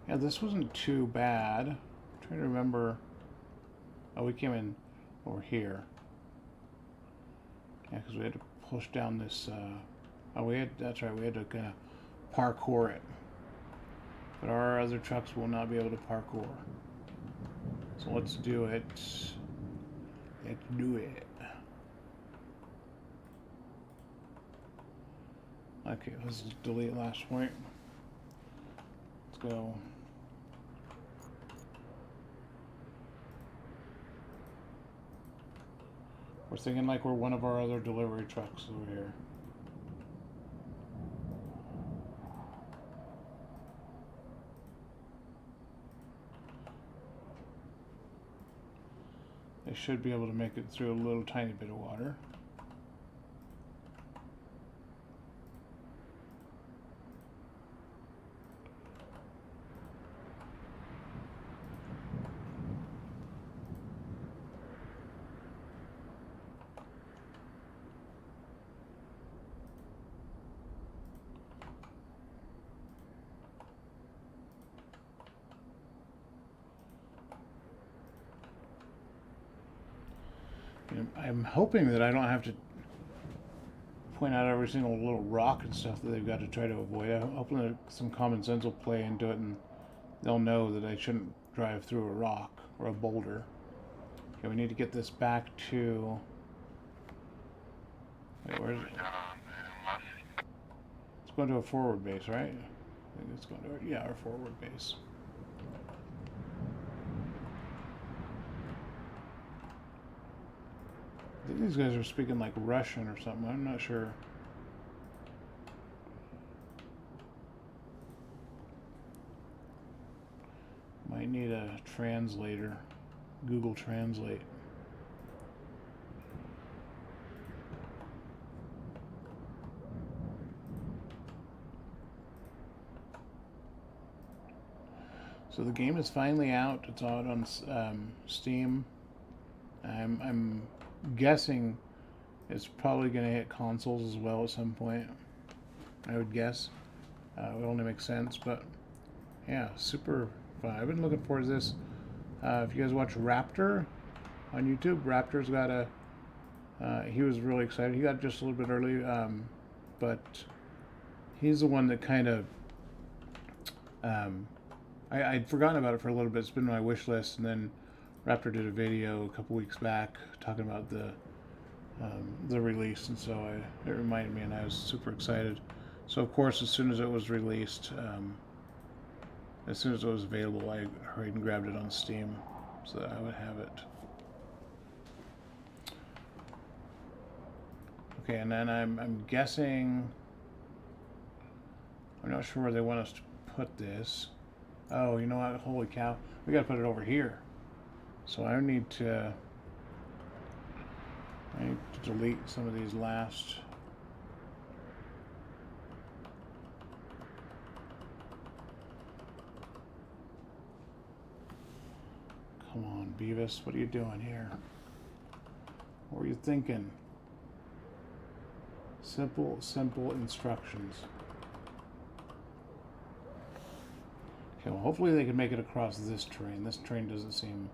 Speaker 1: Yeah, this wasn't too bad. I'm trying to remember. Oh, we came in over here. Yeah, because we had to push down this. That's right, we had to kind of parkour it. But our other trucks will not be able to parkour. So let's do it. Let's do it. Okay, let's delete last point. Let's go. We're thinking like we're one of our other delivery trucks over here. They should be able to make it through a little tiny bit of water. I'm hoping that I don't have to point out every single little rock and stuff that they've got to try to avoid. I'm hoping that some common sense will play into it and they'll know that I shouldn't drive through a rock or a boulder. Okay, we need to get this back to... Wait, where is it? It's going to a forward base, right? I think it's going to... Yeah, our forward base. I think these guys are speaking like Russian or something. I'm not sure. Might need a translator. Google Translate. So the game is finally out. It's out on Steam. I'm guessing it's probably going to hit consoles as well at some point. I would guess. It would only make sense, but yeah, super fun. I've been looking forward to this. If you guys watch Raptor on YouTube, Raptor's got a... he was really excited. He got it just a little bit early, but he's the one that kind of... I'd forgotten about it for a little bit. It's been on my wish list, and then Raptor did a video a couple weeks back talking about the release, and so it reminded me, and I was super excited. So of course, as soon as it was released, as soon as it was available, I hurried and grabbed it on Steam so that I would have it. Okay, and then I'm guessing I'm not sure where they want us to put this. Oh, you know what? Holy cow. We gotta put it over here. So I need to delete some of these last. Come on, Beavis, what are you doing here? What were you thinking? Simple instructions. Okay, well, hopefully they can make it across this terrain. This terrain doesn't seem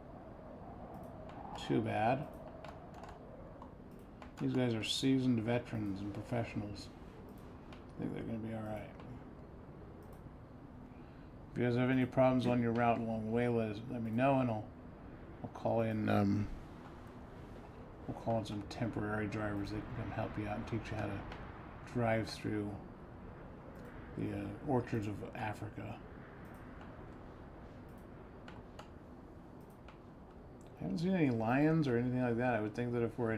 Speaker 1: too bad. These guys are seasoned veterans and professionals. I think they're going to be alright. If you guys have any problems on your route along the way, let me know, and I'll call in we'll call in some temporary drivers that can come help you out and teach you how to drive through the orchards of Africa. I haven't seen any lions or anything like that. I would think that if we're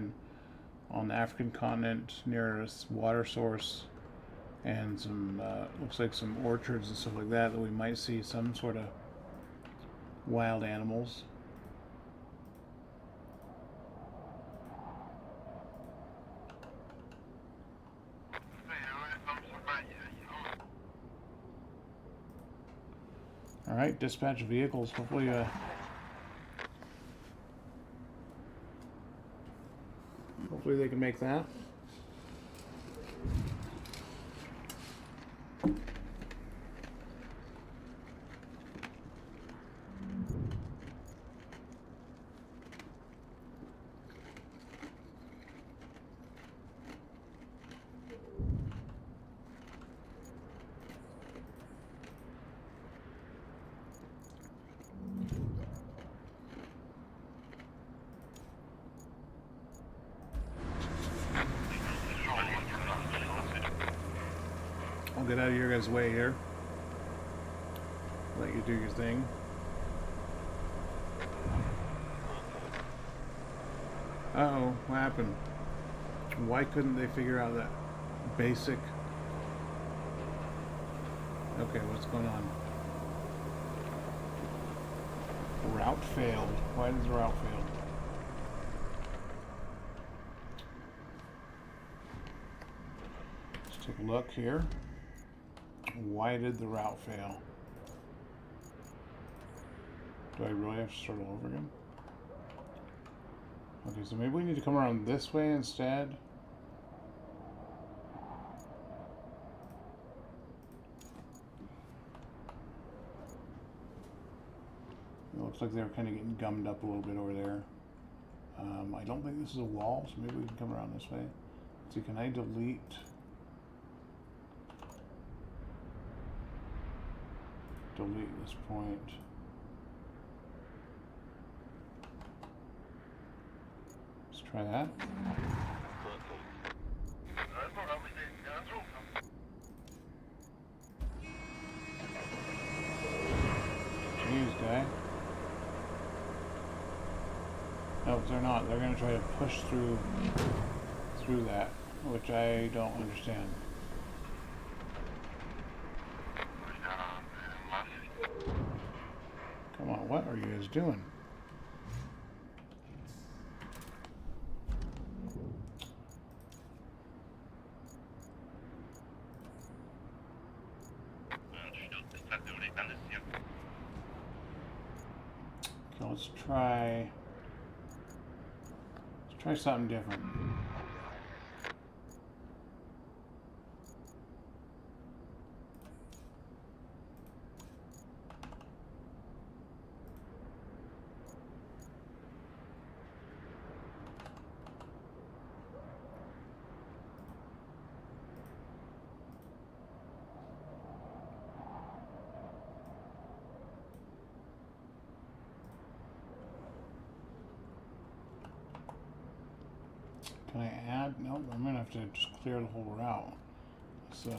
Speaker 1: on the African continent near a water source and some looks like some orchards and stuff like that, that we might see some sort of wild animals. All right, dispatch vehicles. Hopefully they can make that. I'll get out of your guys' way here. Let you do your thing. Uh-oh, what happened? Why couldn't they figure out that basic... Okay, what's going on? Route failed. Why does the route fail? Let's take a look here. Why did the route fail? Do I really have to start all over again? Okay, so maybe we need to come around this way instead. It looks like they're kind of getting gummed up a little bit over there. I don't think this is a wall, so maybe we can come around this way. So can I delete... delete this point. Let's try that. Jeez, guy. Nope, they're not. They're going to try to push through that, which I don't understand. Come on, what are you guys doing? Okay, let's try something different. Can I add? Nope, I'm gonna have to just clear the whole route. So,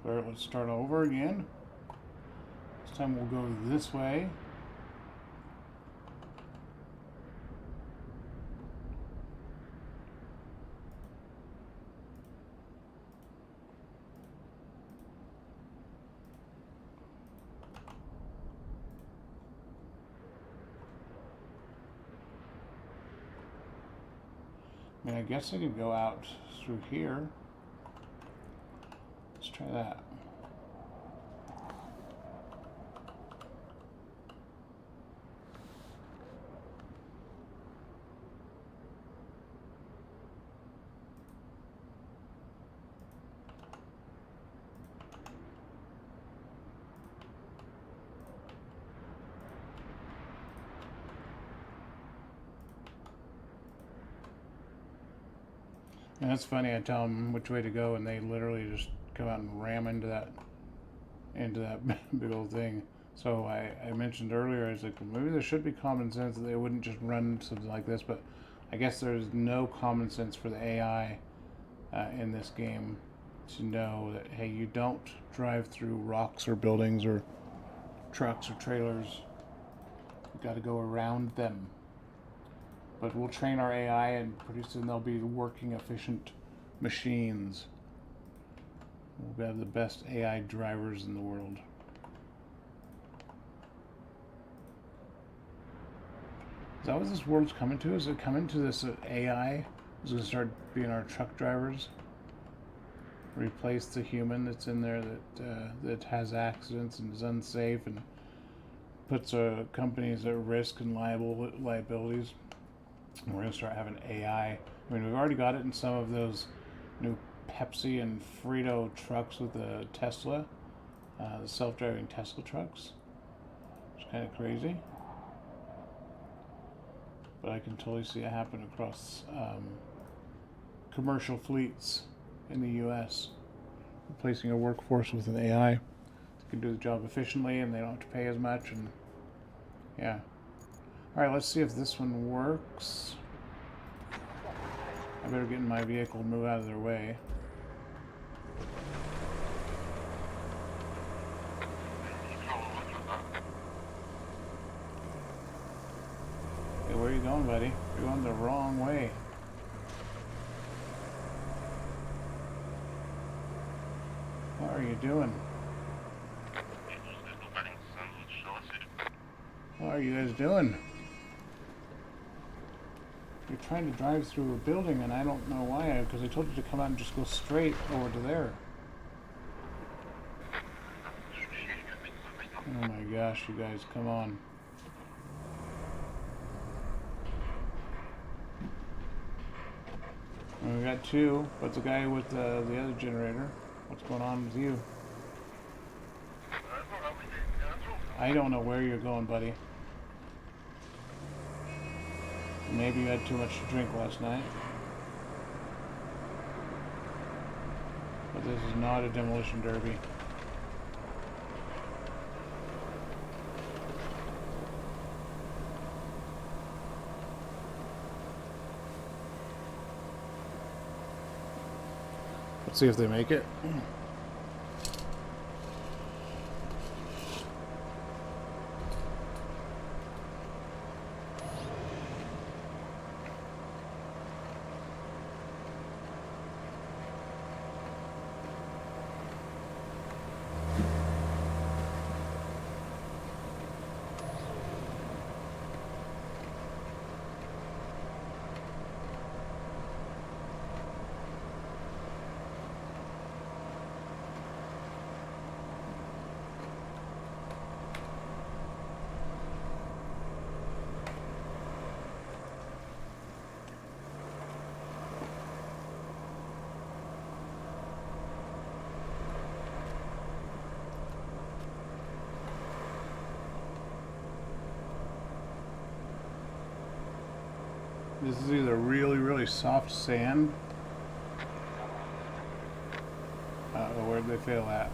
Speaker 1: let's start over again. This time we'll go this way. I mean, I guess I could go out through here. Let's try that. And that's funny. I tell them which way to go, and they literally just come out and ram into that big old thing. So I mentioned earlier, I was like, well, maybe there should be common sense that they wouldn't just run something like this. But I guess there's no common sense for the AI in this game to know that, hey, you don't drive through rocks or buildings or trucks or trailers. You got to go around them. But we'll train our AI, and pretty soon they'll be working, efficient machines. We'll have the best AI drivers in the world. Is that what this world's coming to? Is it coming to this AI? Is it going to start being our truck drivers? Replace the human that's in there that has accidents and is unsafe and puts companies at risk and liabilities? And we're going to start having AI. I mean, we've already got it in some of those new Pepsi and Frito trucks with the Tesla, the self-driving Tesla trucks. It's kind of crazy. But I can totally see it happen across commercial fleets in the U.S. Replacing a workforce with an AI. They can do the job efficiently and they don't have to pay as much. And yeah. Alright, let's see if this one works. I better get in my vehicle and move out of their way. Hey, where are you going, buddy? You're going the wrong way. What are you doing? What are you guys doing? You're trying to drive through a building, and I don't know why, because I told you to come out and just go straight over to there. Oh my gosh, you guys, come on. And we got two, but the guy with the other generator, what's going on with you? I don't know where you're going, buddy. Maybe you had too much to drink last night. But this is not a demolition derby. Let's see if they make it. This is either really, really soft sand. Where'd they fail at?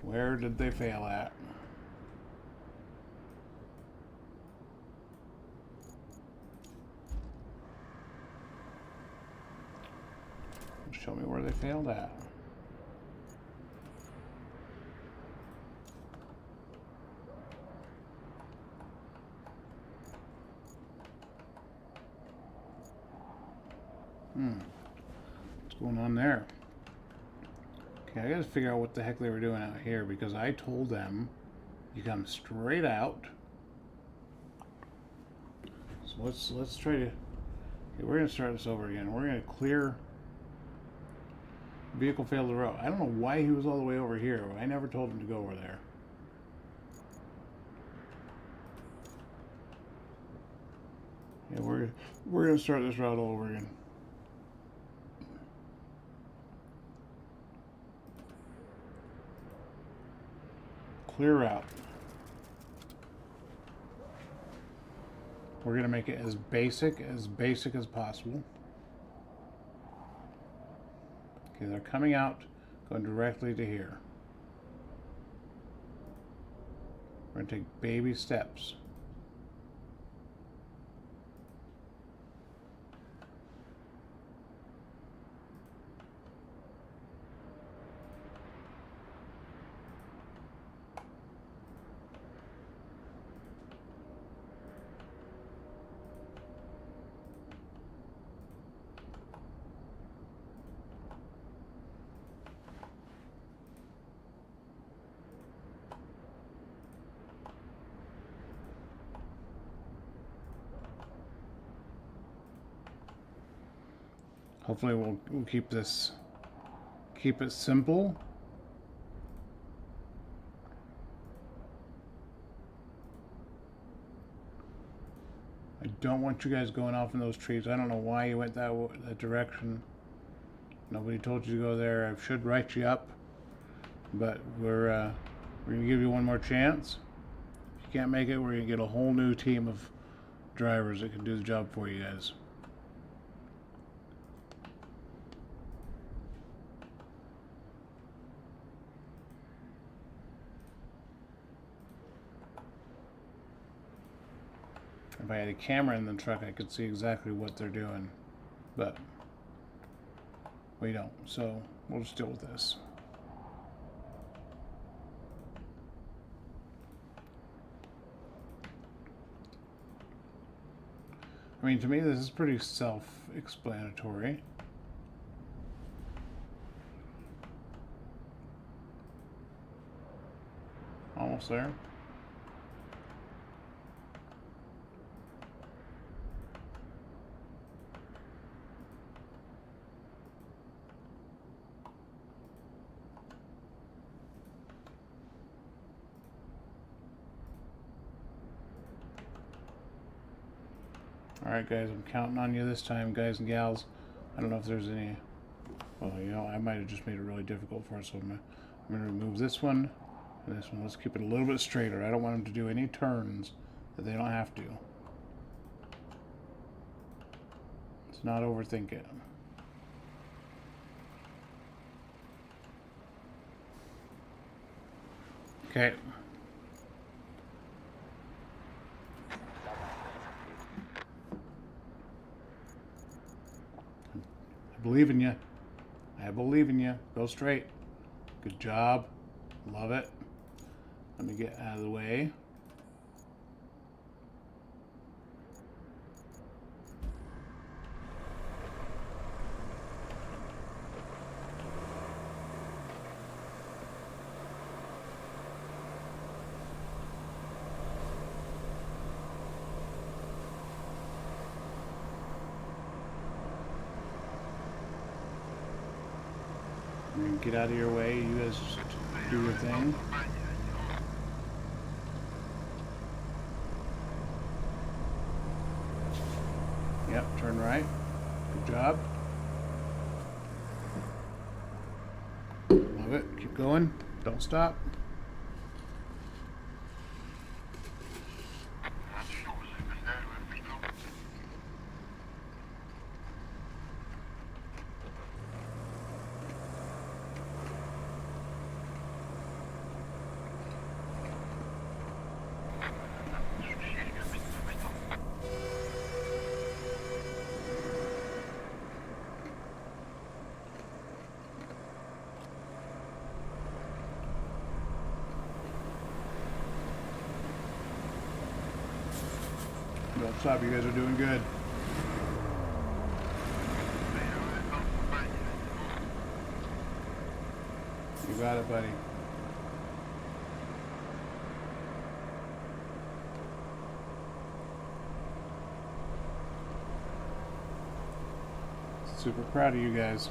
Speaker 1: Where did they fail at? Show me where they failed at. What's going on there? Okay, I gotta figure out what the heck they were doing out here, because I told them you come straight out. So Let's try to. Okay, we're gonna start this over again. We're gonna clear. Vehicle failed the road. I don't know why he was all the way over here. I never told him to go over there. Yeah, we're gonna start this route all over again. Clear route. We're gonna make it as basic as possible. Okay, they're coming out, going directly to here. We're gonna take baby steps. Hopefully we'll keep it simple. I don't want you guys going off in those trees. I don't know why you went that direction. Nobody told you to go there. I should write you up, but we're gonna give you one more chance. If you can't make it, we're gonna get a whole new team of drivers that can do the job for you guys. If I had a camera in the truck, I could see exactly what they're doing, but we don't, so we'll just deal with this. I mean, to me, this is pretty self-explanatory. Almost there. Alright guys, I'm counting on you this time, guys and gals. I don't know if there's any... Well, you know, I might have just made it really difficult for us, so I'm going to remove this one and this one. Let's keep it a little bit straighter. I don't want them to do any turns that they don't have to. Let's not overthink it. Okay. I believe in you. I believe in you. Go straight. Good job. Love it. Let me get out of the way. Get out of your way. You guys just do your thing. Yep, turn right. Good job. Love it. Keep going. Don't stop. Don't stop, you guys are doing good. You got it, buddy. Super proud of you guys.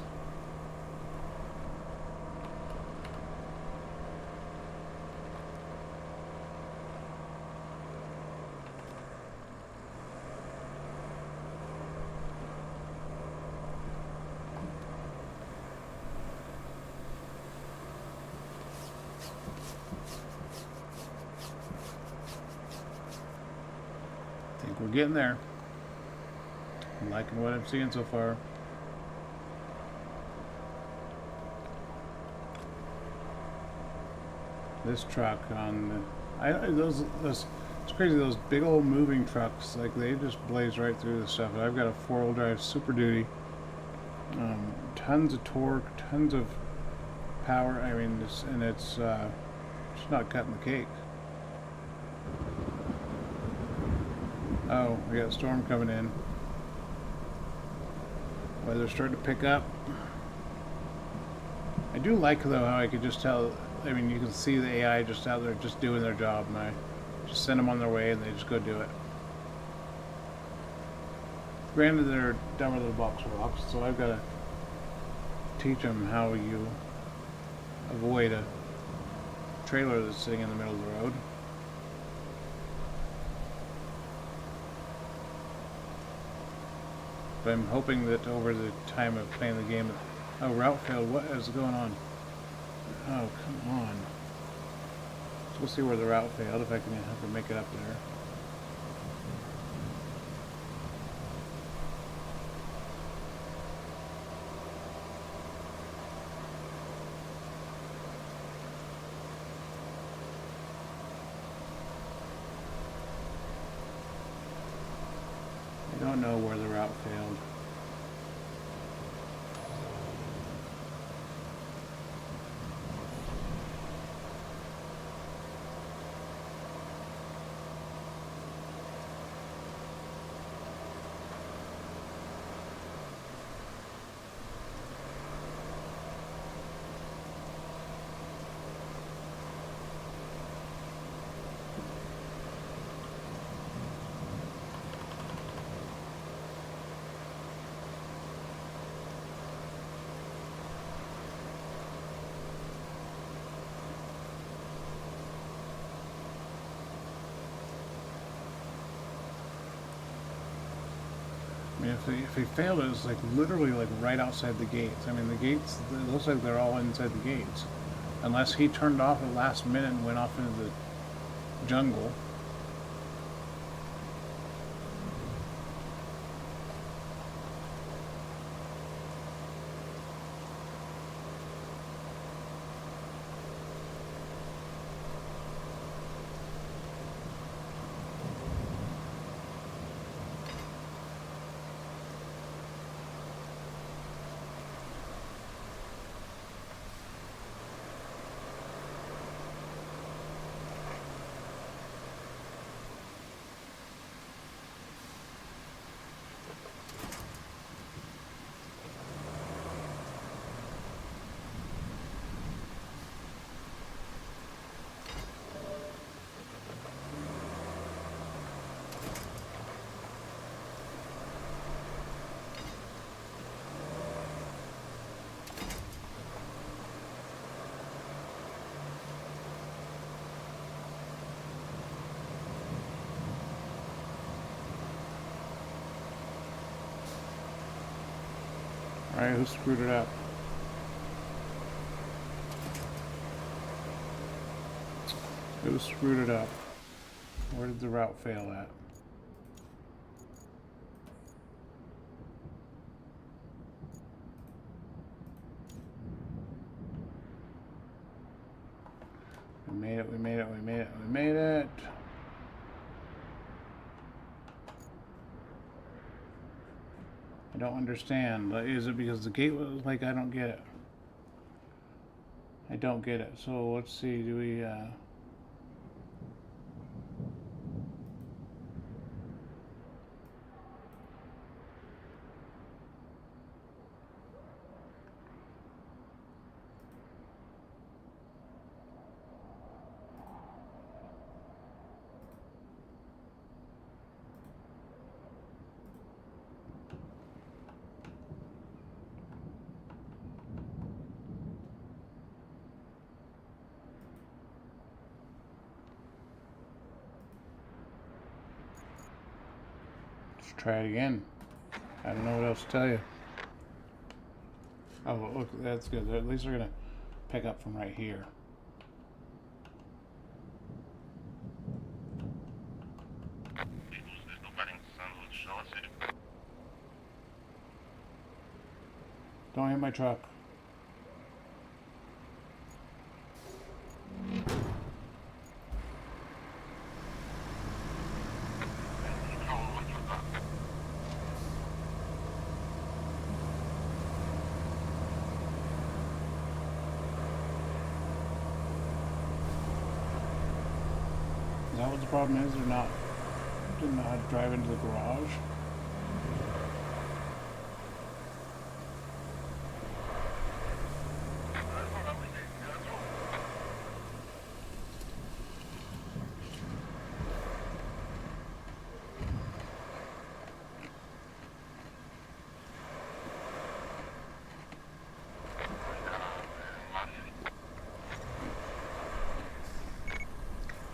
Speaker 1: I think we're getting there. I'm liking what I'm seeing so far. This truck on the, those it's crazy, those big old moving trucks, like they just blaze right through the stuff. I've got a 4-wheel drive Super Duty, tons of torque, tons of power. I mean, it's not cutting the cake. Oh, we got a storm coming in. Weather's starting to pick up. I do like, though, how I could just tell. I mean, you can see the AI just out there just doing their job, and I just send them on their way and they just go do it. Granted, they're dumber than a box of rocks, so I've got to teach them how you avoid a trailer that's sitting in the middle of the road. But I'm hoping that over the time of playing the game, oh, route failed. What is going on? Oh, come on. So we'll see where the route failed, if I can have to make it up there. I don't know where the route failed. I mean, if he failed, it was like literally like right outside the gates. I mean, the gates, it looks like they're all inside the gates. Unless he turned off at the last minute and went off into the jungle. Alright, who screwed it up? Who screwed it up? Where did the route fail at? We made it, we made it, we made it, we made it. I don't understand. Is it because the gate was like, I don't get it. I don't get it. So let's see, do we Try it again. I don't know what else to tell you. Oh, look, that's good. At least they're gonna pick up from right here. Don't hit my truck. Is that what the problem is? They're not didn't know how to drive into the garage.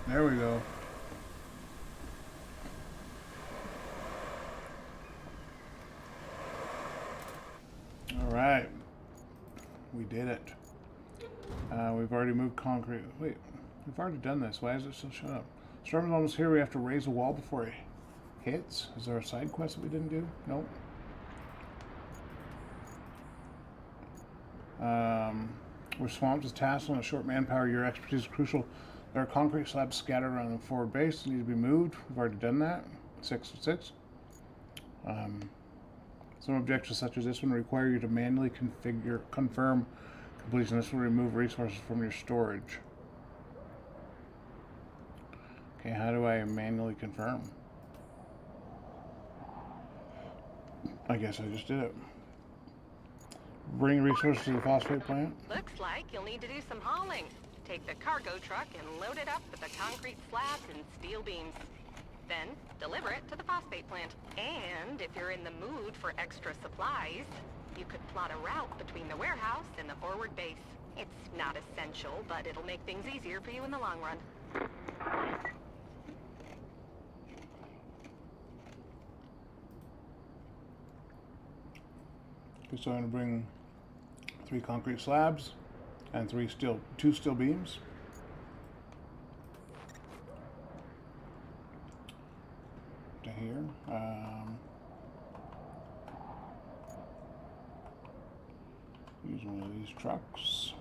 Speaker 1: There we go. All right, we did it. We've already moved concrete. Wait, we've already done this. Why is it still showing up? Storm is almost here. We have to raise a wall before it hits. Is there a side quest that we didn't do? Nope. We're swamped as tasks on a short manpower. Your expertise is crucial. There are concrete slabs scattered around the forward base that need to be moved. We've already done that. 6 of 6. Some objectives such as this one require you to manually confirm completion. This will remove resources from your storage. Okay, how do I manually confirm? I guess I just did it. Bring resources to the phosphate plant.
Speaker 2: Looks like you'll need to do some hauling. Take the cargo truck and load it up with the concrete slabs and steel beams. Then, deliver it to the phosphate plant. And if you're in the mood for extra supplies, you could plot a route between the warehouse and the forward base. It's not essential, but it'll make things easier for you in the long run.
Speaker 1: Okay, so I'm going to bring 3 concrete slabs and 2 steel beams. To here. Use one of these trucks.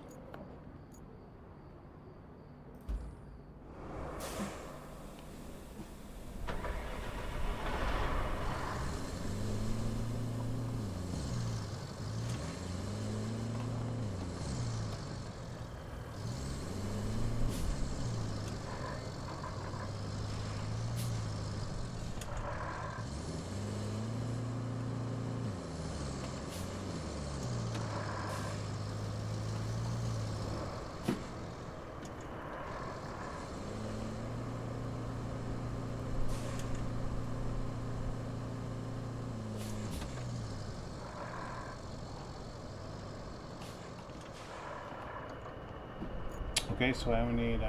Speaker 1: Okay, so I would need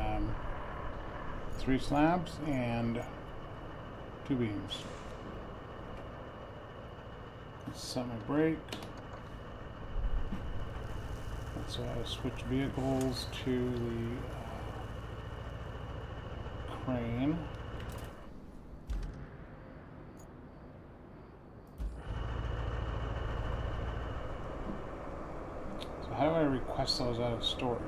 Speaker 1: 3 slabs and 2 beams. Let's set my brake. So I switch vehicles to the crane. So how do I request those out of storage?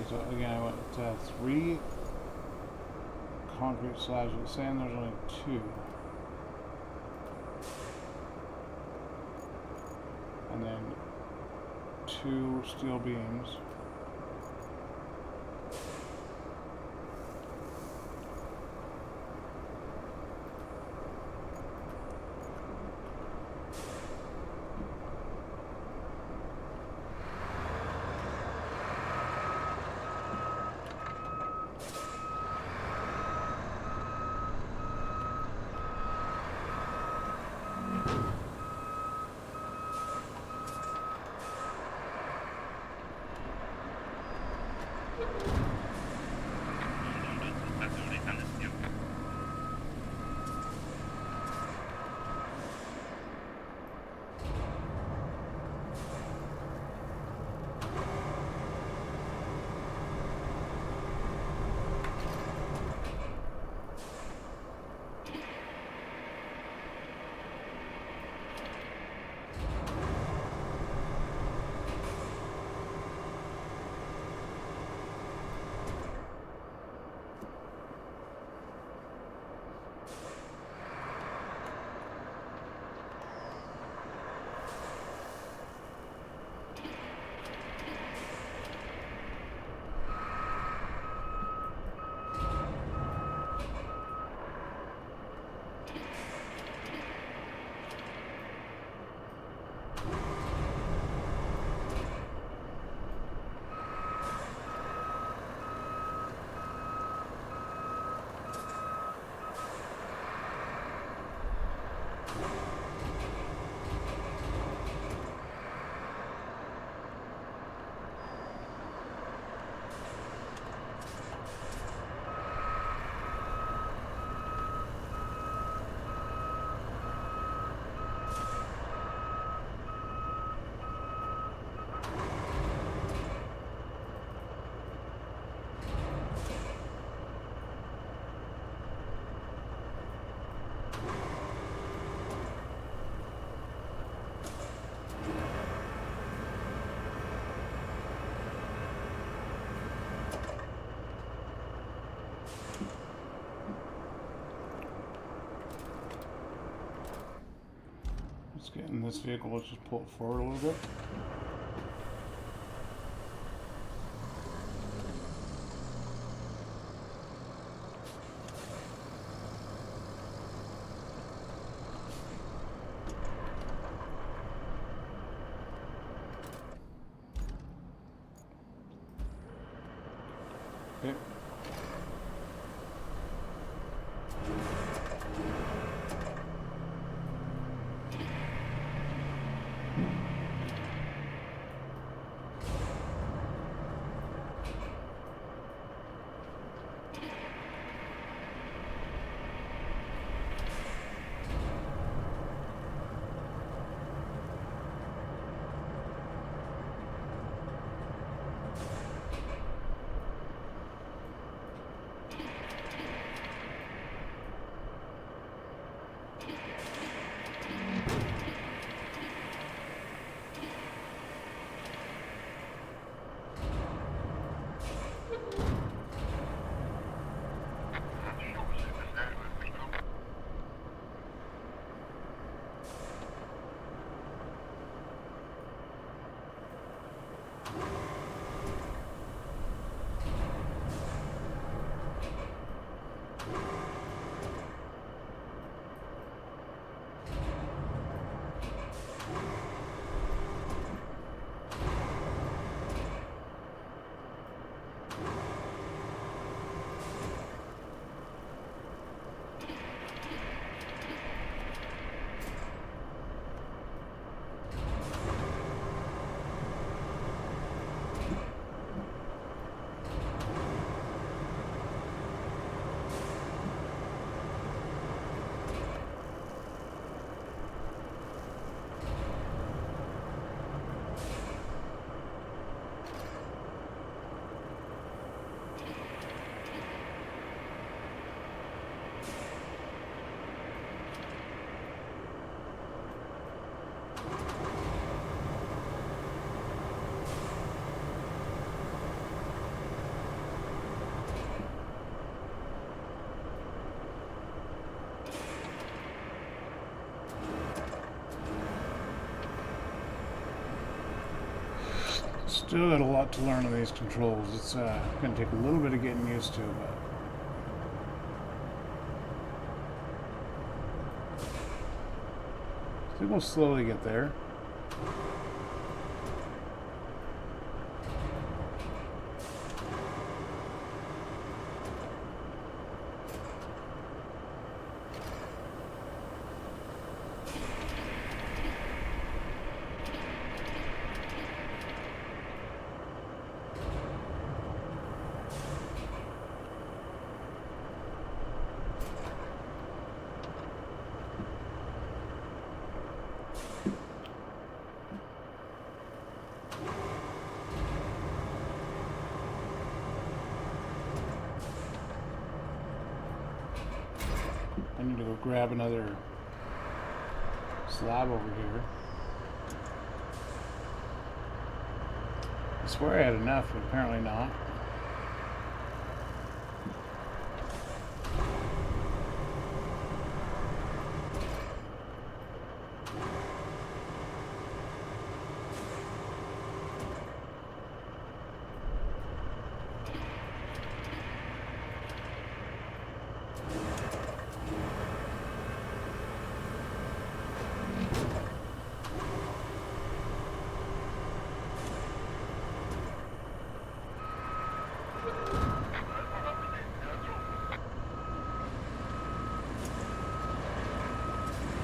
Speaker 1: So again, I went to 3 concrete slabs. It's saying there's only 2. And then 2 steel beams. Let's get in this vehicle. Let's just pull it forward a little bit. Okay. Still got a lot to learn on these controls. It's going to take a little bit of getting used to, but I think we'll slowly get there. I need to go grab another slab over here. I swear I had enough, but apparently not.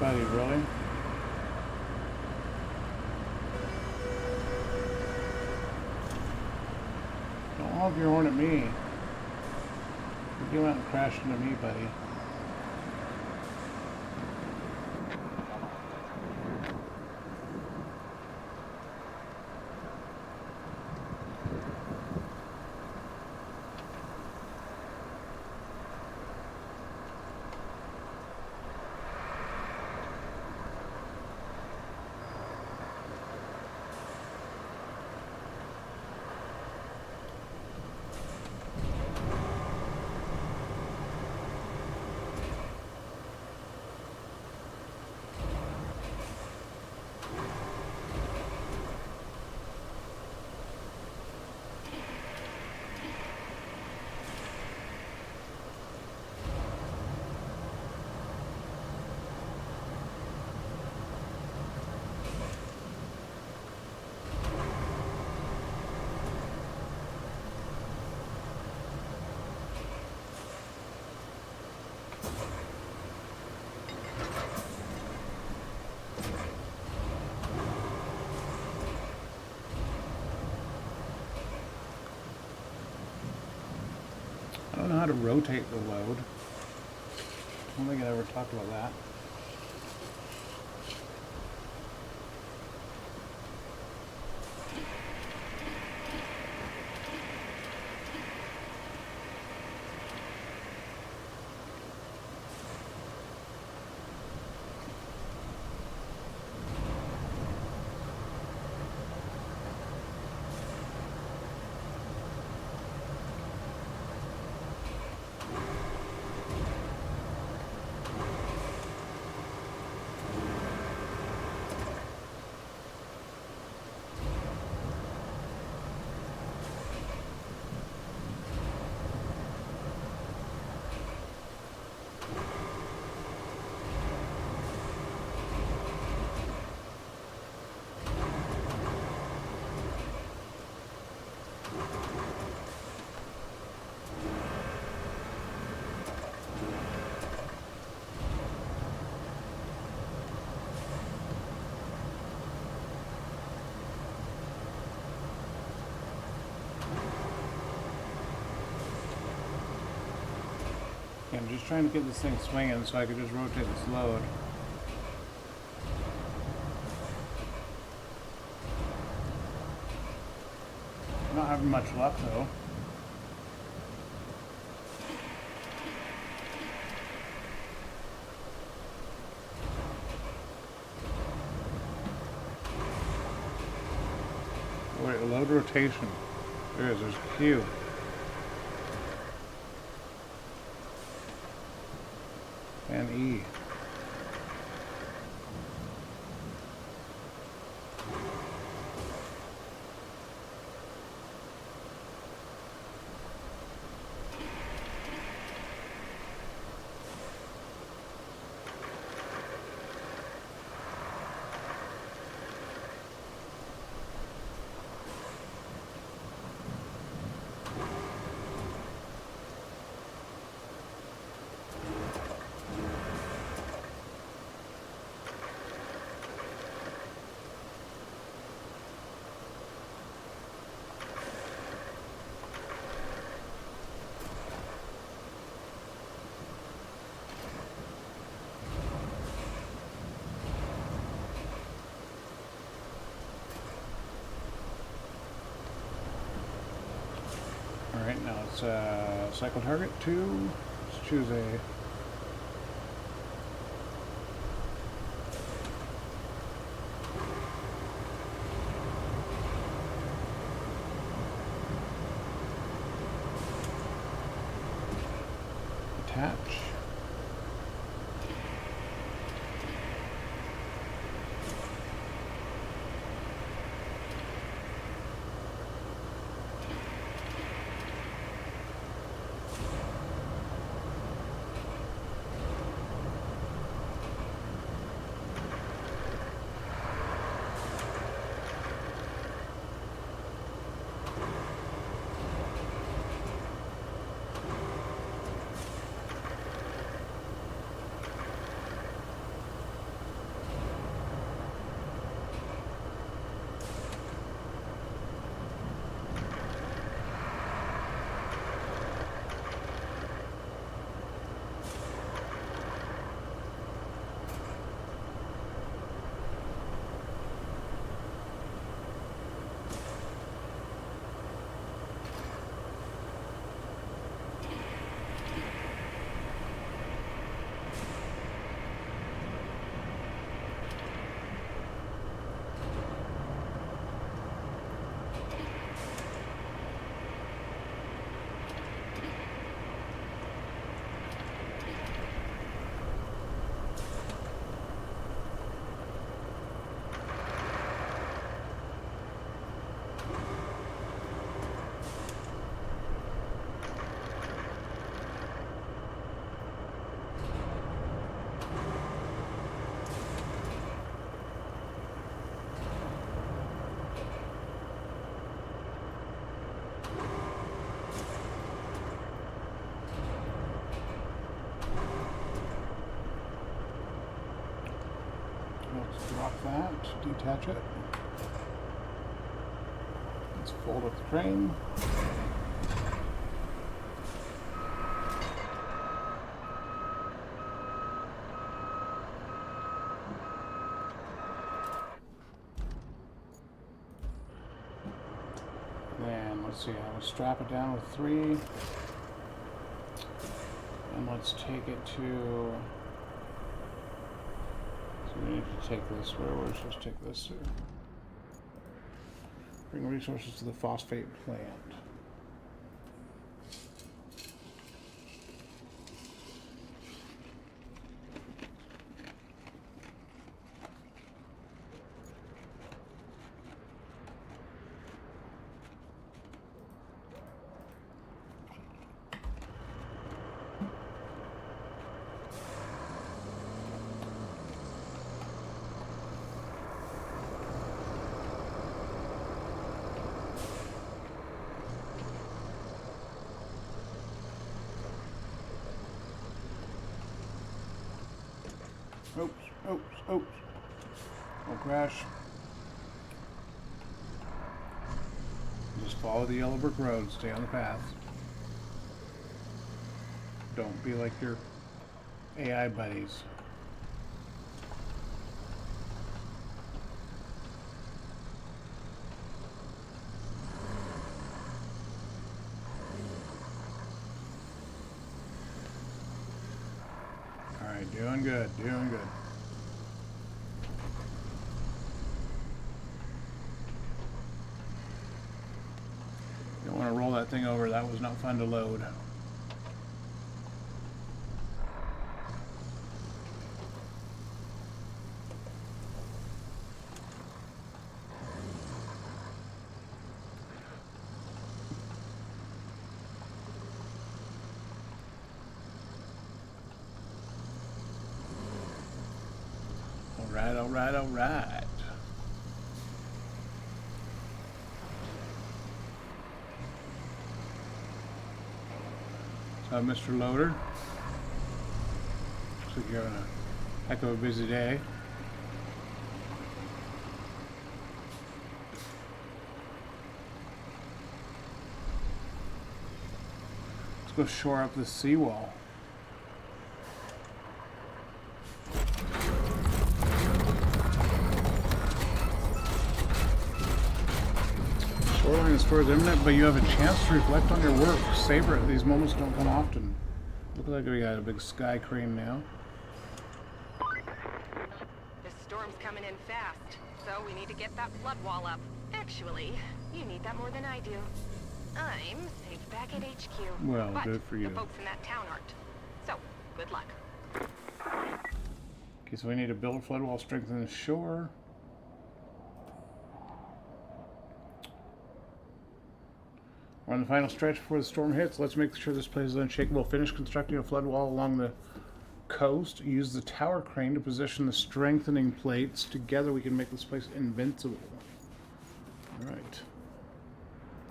Speaker 1: Buddy, really? Don't honk your horn at me. You went and crashed into me, buddy. to rotate the load. I don't think I ever talked about that. I'm just trying to get this thing swinging so I can just rotate this load. Not having much luck though. Wait, load rotation. There's a Q. And E. Alright, now it's cycle target 2. Let's choose a attach. Let's drop that, detach it. Let's fold up the crane. Let's see, I'm going to strap it down with 3. And let's take it to... So we need to take this, where we're supposed to take this here. Bring resources to the phosphate plant. Oops, oops, oops. Don't crash. Just follow the yellow brick road, stay on the path. Don't be like your AI buddies. Alright, doing good, doing good. Don't want to roll that thing over, that was not fun to load. Alright, alright, alright. So, Mr. Loader, looks like you're having a heck of a busy day. Let's go shore up this seawall. Shoreline is further imminent, but you have a chance to reflect on your work. Savor it. These moments don't come often. Look like we got a big sky crane now.
Speaker 2: This storm's coming in fast, so we need to get that flood wall up. Actually, you need that more than I do. I'm safe back at HQ.
Speaker 1: Well,
Speaker 2: but
Speaker 1: good for you.
Speaker 2: the folks in that town aren't. So, good luck.
Speaker 1: Okay, so we need to build a flood wall, strengthen the shore. We're on the final stretch before the storm hits. Let's make sure this place is unshakable. Finish constructing a flood wall along the coast. Use the tower crane to position the strengthening plates. Together we can make this place invincible. Alright.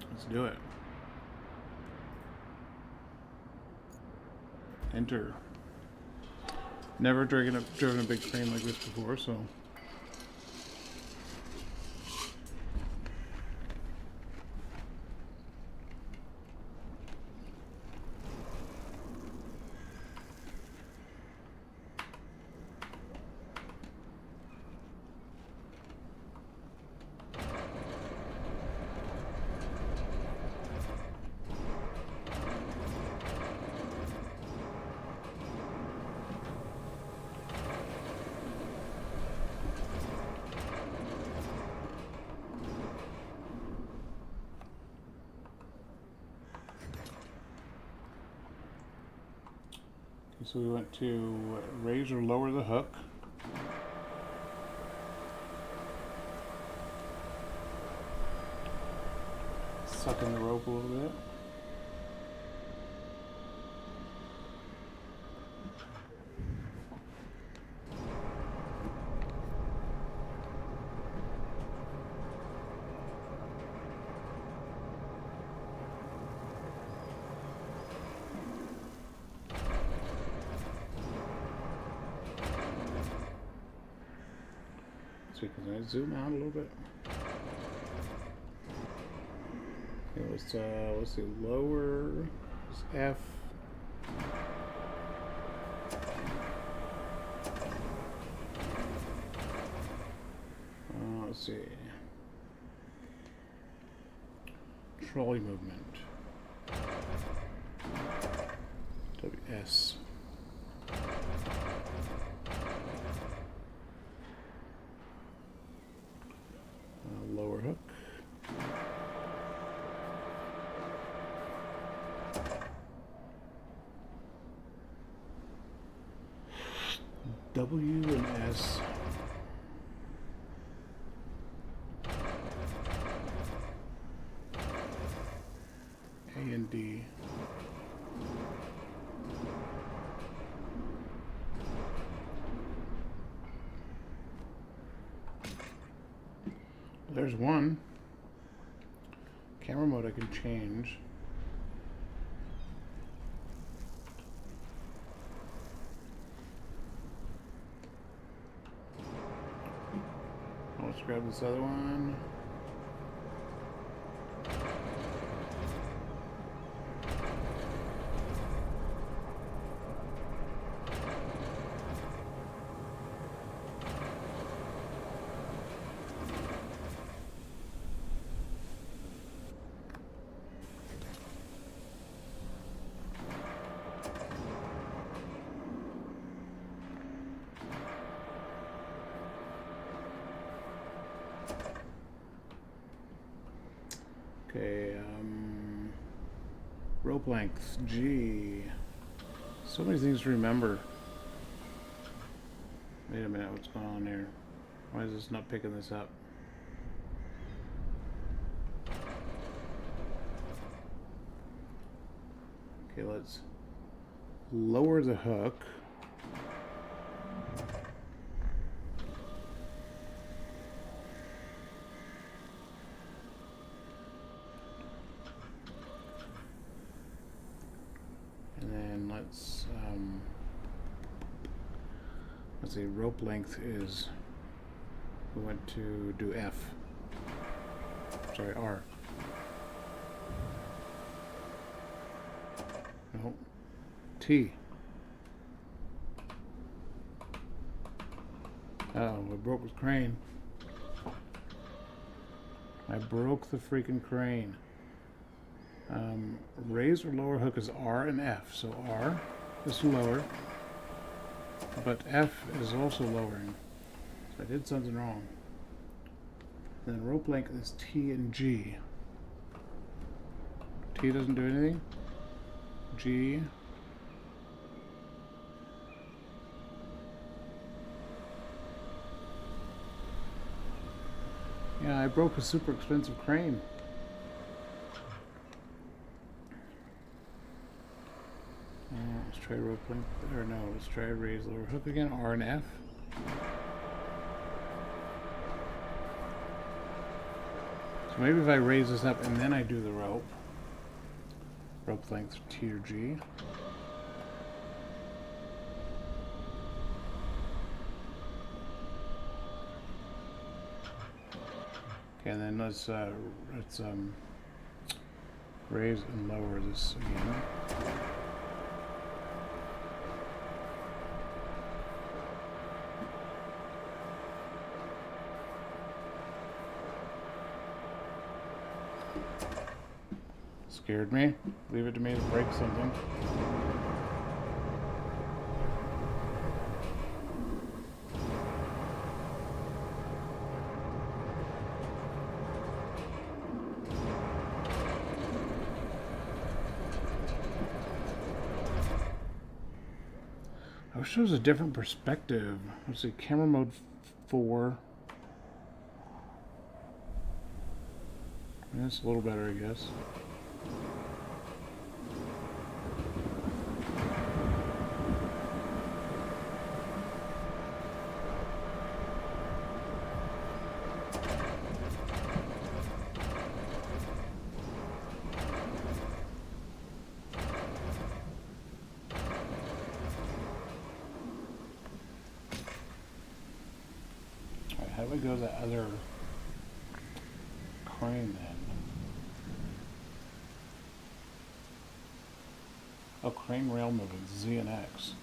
Speaker 1: Let's do it. Enter. Never driven a big crane like this before, so... So we went to raise or lower the hook. Suck in the rope a little bit. Can I zoom out a little bit? Okay, let's see, lower, it's F. Let's see. trolley movement. WS. Lower hook. W and S. A and D. There's one. Camera mode I can change. Let's grab this other one. Okay, rope length, G. So many things to remember. Wait a minute, what's going on here? Why is this not picking this up? Okay, let's lower the hook. Let's see, rope length is, we went to do F, sorry, R. No, T. Oh, I broke the crane. I broke the freaking crane. Raise or lower hook is R and F. So R is lower, but F is also lowering. So I did something wrong. Then rope length is T and G. T doesn't do anything. G. Yeah, I broke a super expensive crane. Let's try rope length, or no, let's try raise lower hook again, R and F. So maybe if I raise this up and then I do the rope. Rope length T or G. Okay, and then let's raise and lower this again. Scared me. Leave it to me to break something. I wish there was a different perspective. Let's see, camera mode 4. That's a little better, I guess. How do we go to that other crane then? Oh, crane rail movement, Z and X.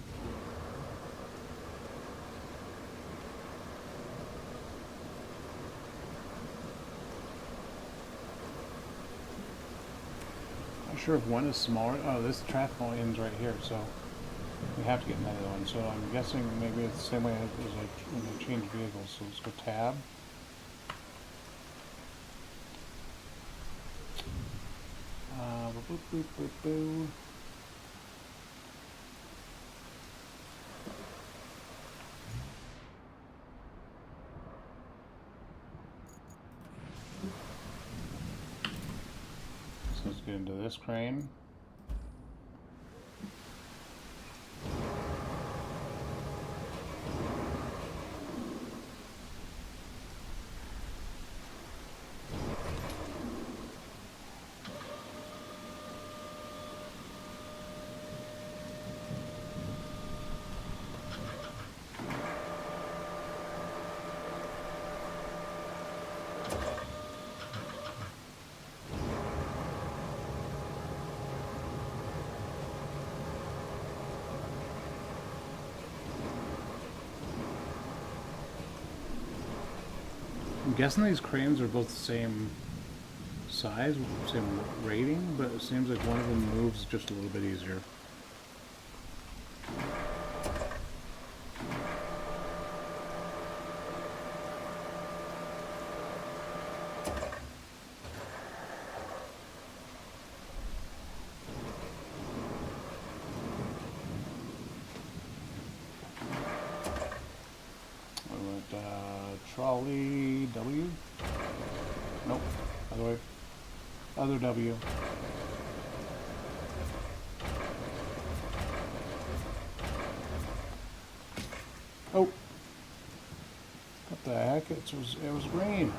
Speaker 1: sure if one is smaller. Oh, this traffic only ends right here, so we have to get another one. So I'm guessing maybe it's the same way as like when I change vehicles. So let's go tab. Boop, boop, boop, boop. So let's get into this crane. I'm guessing these cranes are both the same size, same rating, but it seems like one of them moves just a little bit easier. I went trolley W. Nope, other way. Other W. Oh, what the heck? It was green.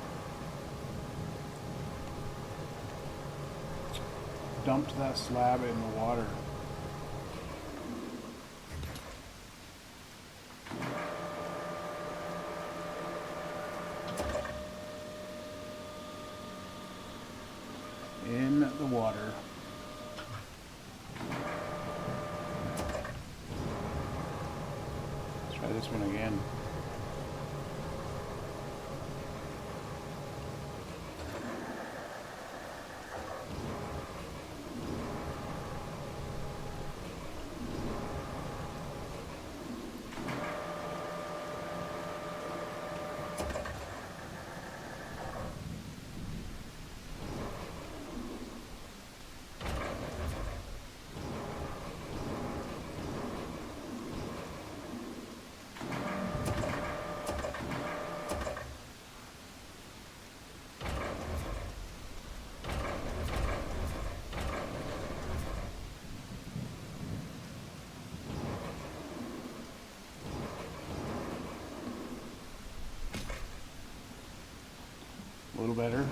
Speaker 1: Dumped that slab in the water. In the water. Let's try this one again. A little better.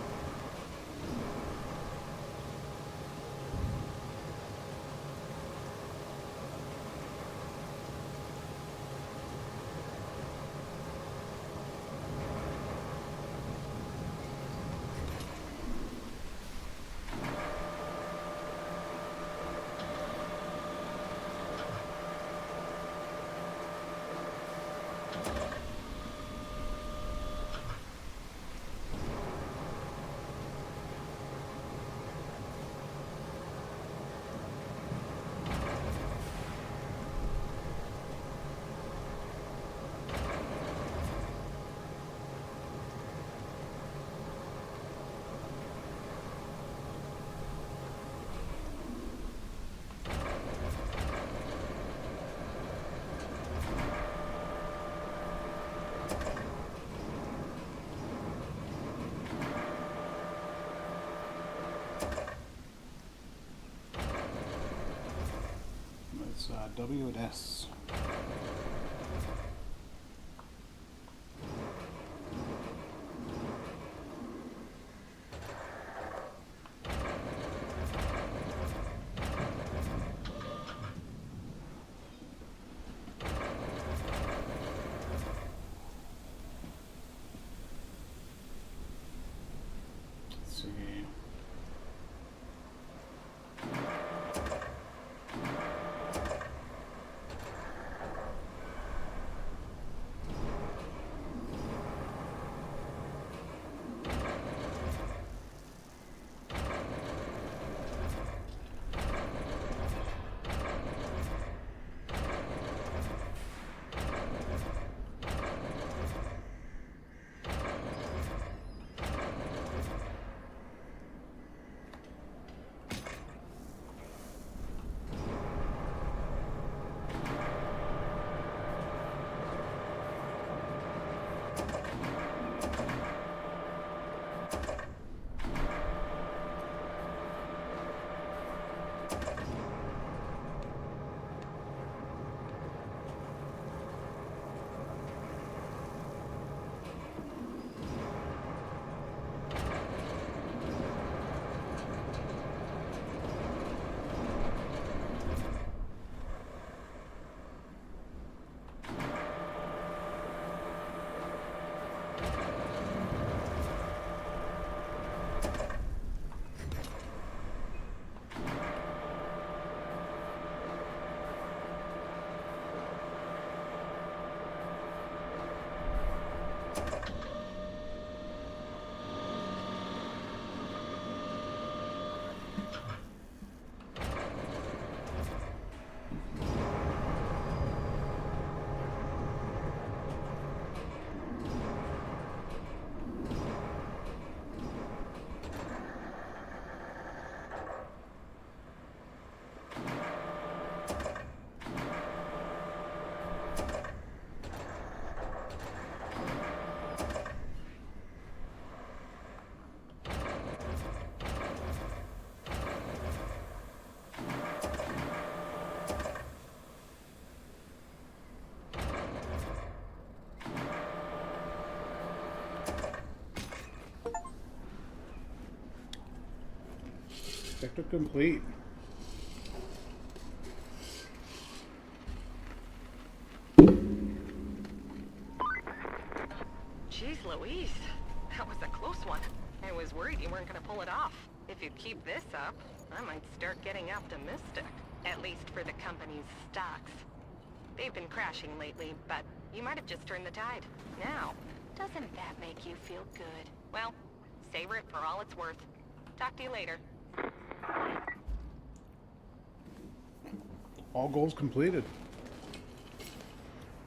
Speaker 1: It's W and S. Let's see. Objective complete.
Speaker 2: Jeez Louise, that was a close one. I was worried you weren't going to pull it off. If you keep this up, I might start getting optimistic. At least for the company's stocks. They've been crashing lately, but you might have just turned the tide. Now, doesn't that make you feel good? Well, savor it for all it's worth. Talk to you later.
Speaker 1: All goals completed.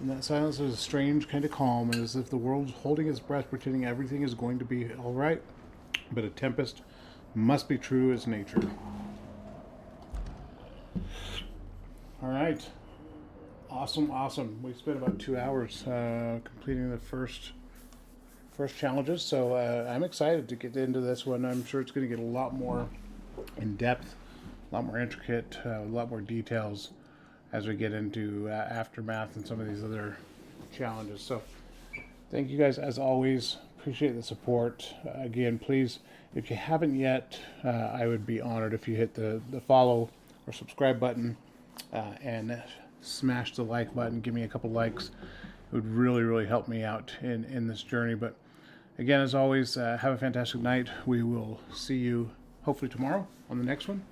Speaker 1: And that silence is a strange kind of calm, as if the world's holding its breath, pretending everything is going to be all right. But a tempest must be true as nature. All right. Awesome. We spent about 2 hours completing the first challenges, so I'm excited to get into this one. I'm sure it's going to get a lot more in depth, a lot more intricate, a lot more details as we get into Aftermath and some of these other challenges. So thank you guys as always. Appreciate the support. Again, please, if you haven't yet, I would be honored if you hit the follow or subscribe button and smash the like button. Give me a couple likes. It would really help me out in this journey. But again, as always, have a fantastic night. We will see you hopefully tomorrow on the next one.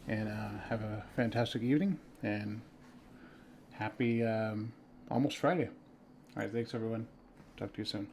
Speaker 1: And have a fantastic evening and happy almost Friday. All right, thanks everyone. Talk to you soon.